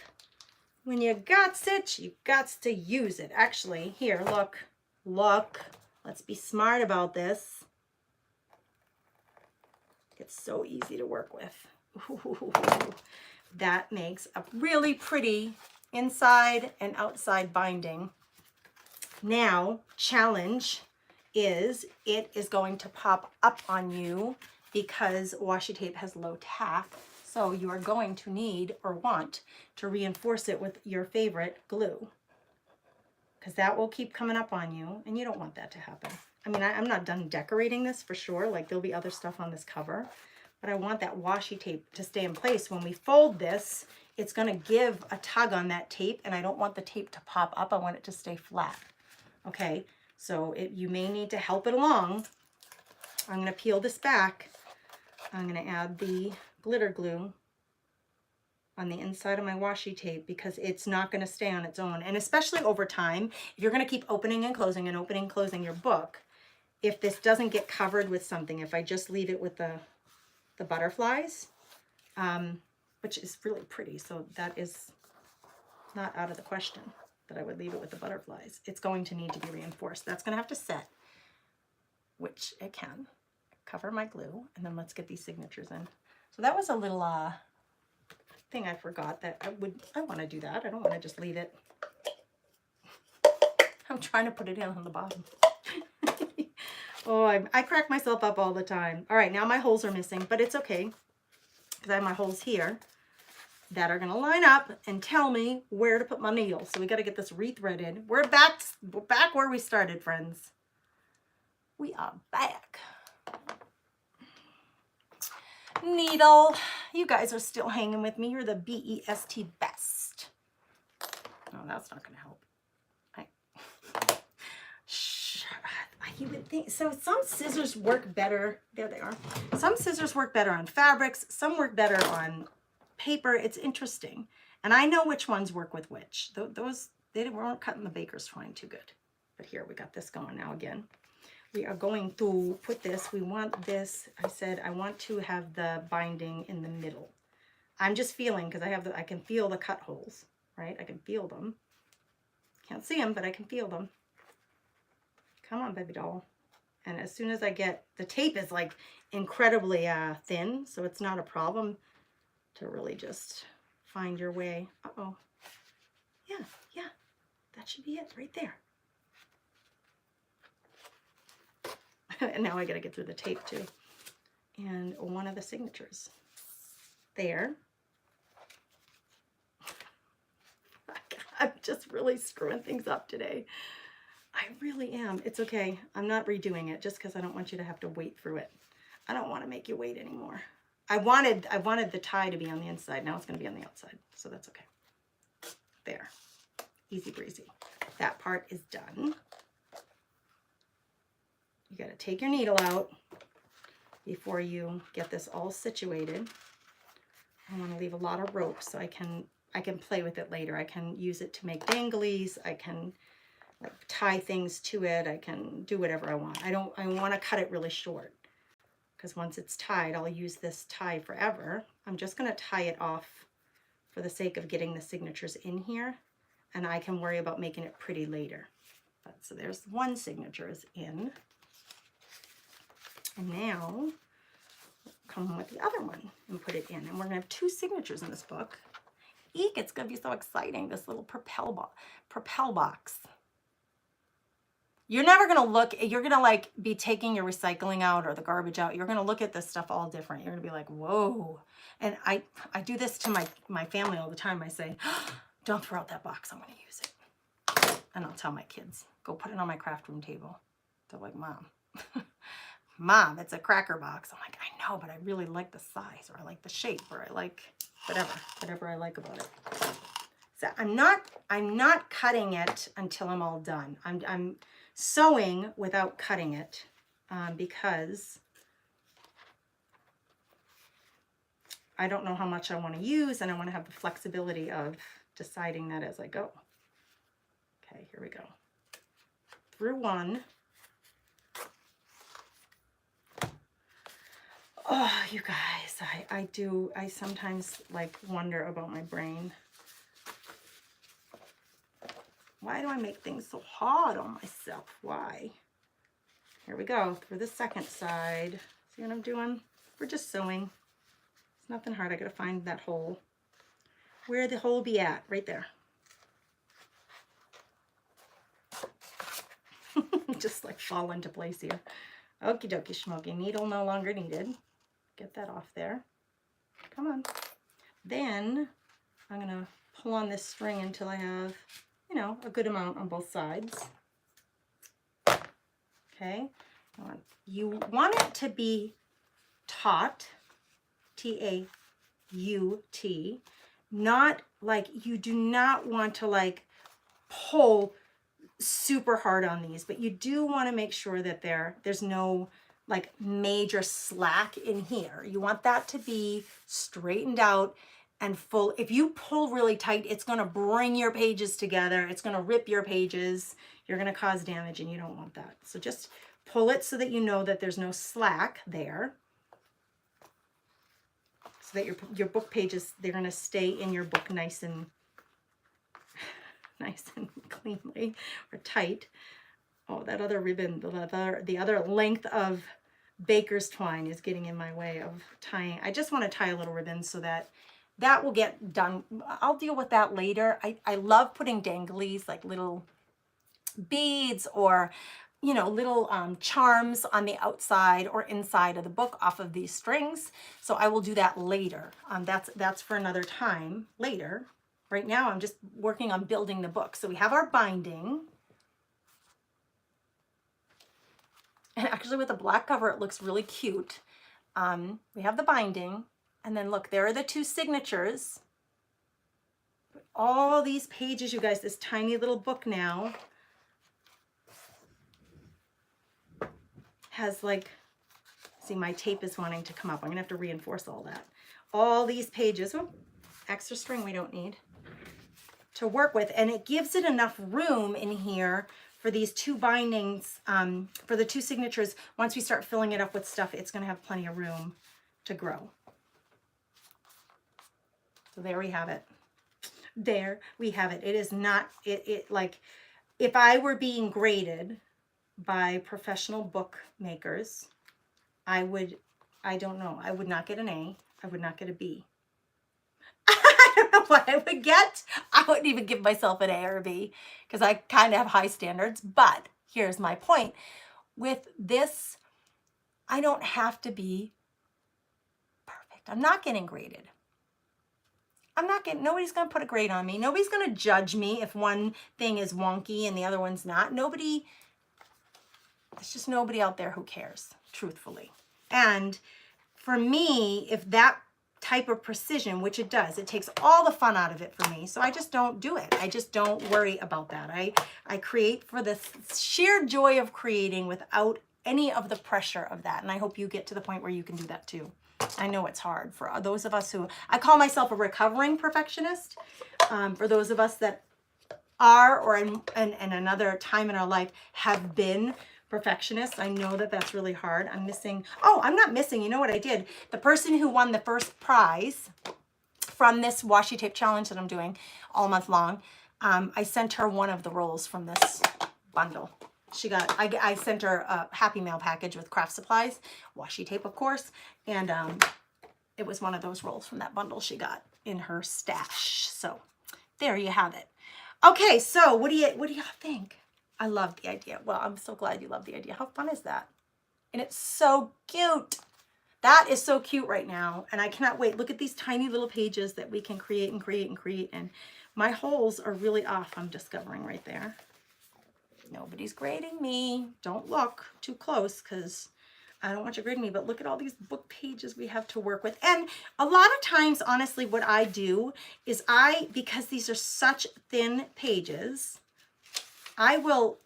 S1: When you got it, you got to use it. Actually, here, look. Let's be smart about this. It's so easy to work with. Ooh, that makes a really pretty inside and outside binding. Now, challenge is it is going to pop up on you because washi tape has low tack. So you are going to need or want to reinforce it with your favorite glue, because that will keep coming up on you and you don't want that to happen. I mean, I'm not done decorating this for sure. Like there'll be other stuff on this cover, but I want that washi tape to stay in place. When we fold this, it's going to give a tug on that tape, and I don't want the tape to pop up. I want it to stay flat. Okay, so you may need to help it along. I'm going to peel this back. I'm going to add the glitter glue on the inside of my washi tape because it's not going to stay on its own. And especially over time, if you're going to keep opening and closing your book, if this doesn't get covered with something, if I just leave it with the butterflies, which is really pretty, so that is not out of the question that I would leave it with the butterflies. It's going to need to be reinforced. That's going to have to set, which it can. Cover my glue, and then let's get these signatures in. So that was a little thing I forgot that I want to do that. I don't want to just leave it. I'm trying to put it in on the bottom. Oh, I crack myself up all the time. All right, now my holes are missing, but it's okay because I have my holes here that are going to line up and tell me where to put my needle. So we got to get this rethreaded. We're back where we started, friends. We are back. Needle, you guys are still hanging with me. You're the BEST best. Oh, that's not going to help. You would think so. Some scissors work better. There they are. Some scissors work better on fabrics. Some work better on paper, it's interesting. And I know which ones work with which. Those, they weren't cutting the baker's twine too good. But here, we got this going now again. We are going to put this, we want this, I said, I want to have the binding in the middle. I'm just feeling, because I can feel the cut holes, right? I can feel them. Can't see them, but I can feel them. Come on, baby doll. And as soon as I get, the tape is like incredibly thin, so it's not a problem to really just find your way. Uh-oh. Yeah, that should be it right there. And now I gotta get through the tape too. And one of the signatures. There. I'm just really screwing things up today. I really am. It's okay. I'm not redoing it just because I don't want you to have to wait through it. I don't want to make you wait anymore. I wanted the tie to be on the inside. Now it's going to be on the outside. So that's okay. There. Easy breezy. That part is done. You got to take your needle out before you get this all situated. I want to leave a lot of rope so I can play with it later. I can use it to make danglies. I can like tie things to it. I can do whatever I want. I want to cut it really short because once it's tied, I'll use this tie forever. I'm just going to tie it off for the sake of getting the signatures in here, and I can worry about making it pretty later. So there's one signature is in. And now come with the other one and put it in. And we're going to have 2 signatures in this book. Eek, it's going to be so exciting, this little propel box. You're never going to look, you're going to like be taking your recycling out or the garbage out. You're going to look at this stuff all different. You're going to be like, whoa. And I do this to my family all the time. I say, don't throw out that box. I'm going to use it. And I'll tell my kids, go put it on my craft room table. They're like, Mom, Mom, it's a cracker box. I'm like, I know, but I really like the size, or I like the shape, or I like whatever I like about it. So I'm not cutting it until I'm all done. I'm sewing without cutting it because I don't know how much I want to use, and I want to have the flexibility of deciding that as I go. Okay, here we go. Through one. Oh, you guys, I sometimes like wonder about my brain. Why do I make things so hard on myself? Why? Here we go, through the second side. See what I'm doing? We're just sewing. It's nothing hard. I gotta find that hole. Where the hole be at? Right there. Just like fall into place here. Okie dokie schmoky. Needle no longer needed. Get that off there. Come on. Then I'm gonna pull on this string until I have, you know, a good amount on both sides. Okay. You want it to be taut, T-A-U-T, not like, you do not want to like pull super hard on these, but you do want to make sure that there's no like major slack in here. You want that to be straightened out and full. If you pull really tight, it's going to bring your pages together. It's going to rip your pages. You're going to cause damage, and you don't want that. So just pull it so that you know that there's no slack there. So that your book pages, they're going to stay in your book nice and cleanly or tight. Oh, that other ribbon, the other length of baker's twine is getting in my way of tying. I just want to tie a little ribbon so that will get done. I'll deal with that later. I love putting danglies, like little beads or, you know, little charms on the outside or inside of the book off of these strings. So I will do that later. That's for another time later. Right now, I'm just working on building the book. So we have our binding. And actually with the black cover, it looks really cute. We have the binding. And then look, there are the 2 signatures. All these pages, you guys, this tiny little book now has like, see, my tape is wanting to come up. I'm gonna have to reinforce all that. all these pages, oh, extra string we don't need, to work with. And it gives it enough room in here for these two bindings, for the two signatures. Once we start filling it up with stuff, it's going to have plenty of room to grow. So there we have it. There we have it. It is not, like, if I were being graded by professional bookmakers, I don't know, I would not get an A. I would not get a B. I don't know what I would get. I wouldn't even give myself an A or a B because I kind of have high standards. But here's my point. With this, I don't have to be perfect. I'm not getting graded. Nobody's going to put a grade on me. Nobody's going to judge me if one thing is wonky and the other one's not. There's just nobody out there who cares, truthfully. And for me, if that type of precision, which it does, it takes all the fun out of it for me. So I just don't do it. I just don't worry about that. I create for the sheer joy of creating without any of the pressure of that. And I hope you get to the point where you can do that too. I know it's hard for those of us who, I call myself a recovering perfectionist. For those of us that are, or in another time in our life have been perfectionists, I know that that's really hard. I'm not missing, you know what I did? The person who won the first prize from this washi tape challenge that I'm doing all month long, I sent her one of the rolls from this bundle. I sent her a Happy Mail package with craft supplies, washi tape, of course, and it was one of those rolls from that bundle she got in her stash. So there you have it. Okay, so what do y'all think? I love the idea. Well, I'm so glad you love the idea. How fun is that? And it's so cute. That is so cute right now, and I cannot wait. Look at these tiny little pages that we can create and create and create, and my holes are really off, I'm discovering right there. Nobody's grading me. Don't look too close because I don't want you grading me, but look at all these book pages we have to work with. And a lot of times, honestly, what I do is because these are such thin pages, I will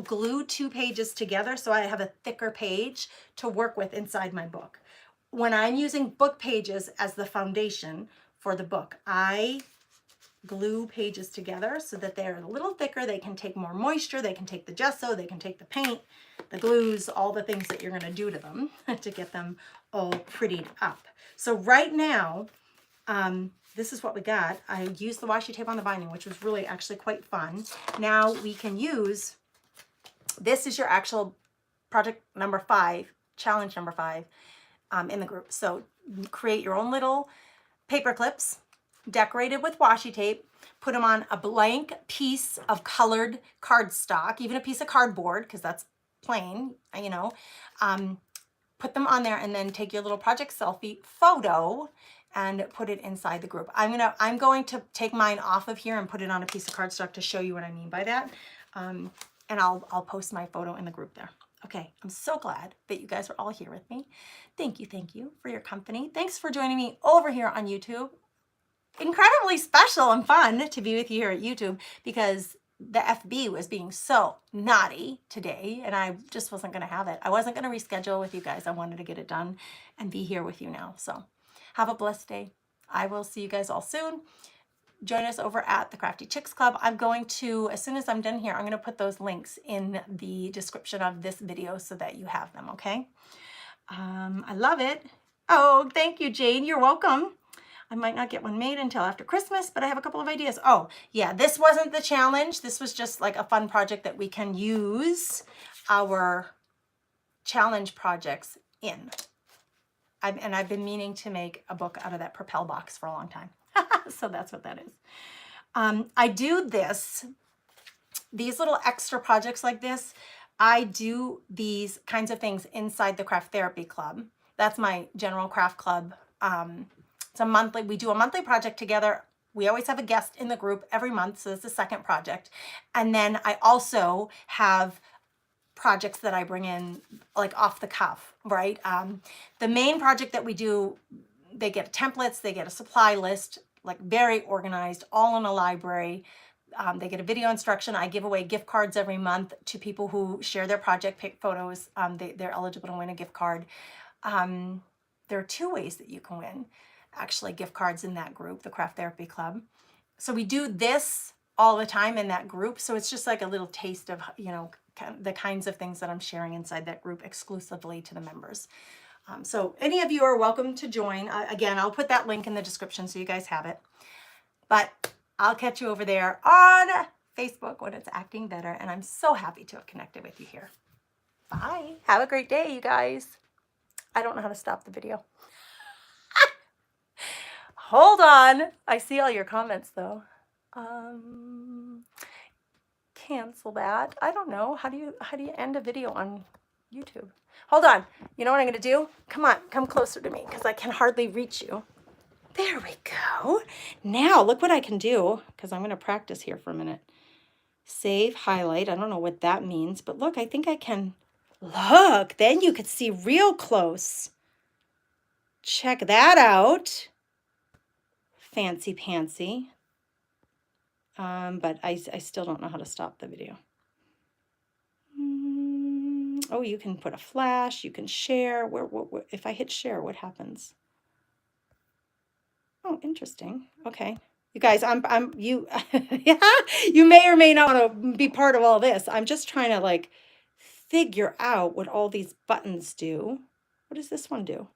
S1: glue two pages together so I have a thicker page to work with inside my book. When I'm using book pages as the foundation for the book, I glue pages together so that they're a little thicker. They can take more moisture. They can take the gesso. They can take the paint, the glues, all the things that you're going to do to them to get them all prettied up. So right now, this is what we got. I used the washi tape on the binding, which was really actually quite fun. Now we can use, this is your actual project number 5, challenge number 5 in the group. So create your own little paper clips, decorated with washi tape, put them on a blank piece of colored cardstock, even a piece of cardboard, because that's plain, you know, put them on there and then take your little project selfie photo and put it inside the group. I'm going to take mine off of here and put it on a piece of cardstock to show you what I mean by that. And I'll post my photo in the group there. Okay, I'm so glad that you guys are all here with me. Thank you for your company. Thanks for joining me over here on YouTube. Incredibly special and fun to be with you here at YouTube because the FB was being so naughty today and I just wasn't going to have it. I wasn't going to reschedule with you guys. I wanted to get it done and be here with you now. So have a blessed day. I will see you guys all soon. Join us over at the Crafty Chicks Club. I'm going to, as soon as I'm done here, I'm going to put those links in the description of this video so that you have them, okay? I love it. Oh, thank you, Jane. You're welcome. I might not get one made until after Christmas, but I have a couple of ideas. Oh, yeah, this wasn't the challenge. This was just like a fun project that we can use our challenge projects in. I've been meaning to make a book out of that Propel box for a long time. So that's what that is. I do these little extra projects like this. I do these kinds of things inside the Craft Therapy Club. That's my general craft club. We do a monthly project together. We always have a guest in the group every month, so it's the second project. And then I also have projects that I bring in like off the cuff, right? The main project that we do, they get templates, they get a supply list, like very organized, all in a library. They get a video instruction. I give away gift cards every month to people who share their project pick photos. They're eligible to win a gift card. There are 2 ways that you can win. actually gift cards in that group, the Craft Therapy Club. So we do this all the time in that group. So it's just like a little taste of, you know, the kinds of things that I'm sharing inside that group exclusively to the members. So any of you are welcome to join. Again, I'll put that link in the description so you guys have it. But I'll catch you over there on Facebook when it's acting better. And I'm so happy to have connected with you here. Bye. Have a great day, you guys. I don't know how to stop the video. Hold on. I see all your comments though. Cancel that. I don't know. How do you end a video on YouTube? Hold on. You know what I'm going to do? Come on. Come closer to me because I can hardly reach you. There we go. Now look what I can do, because I'm going to practice here for a minute. Save, highlight. I don't know what that means, but look, I think I can. Look, then you could see real close. Check that out. Fancy pantsy. But I still don't know how to stop the video. Oh, you can put a flash. You can share. Where if I hit share, what happens? Oh, interesting. Okay. You guys, you, yeah, you may or may not want to be part of all this. I'm just trying to like figure out what all these buttons do. What does this one do?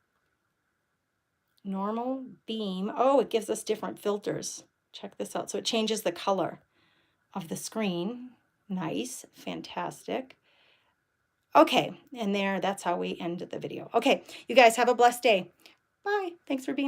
S1: Normal, beam. Oh, it gives us different filters. Check this out. So it changes the color of the screen. Nice. Fantastic. Okay. And that's how we end the video. Okay. You guys have a blessed day. Bye. Thanks for being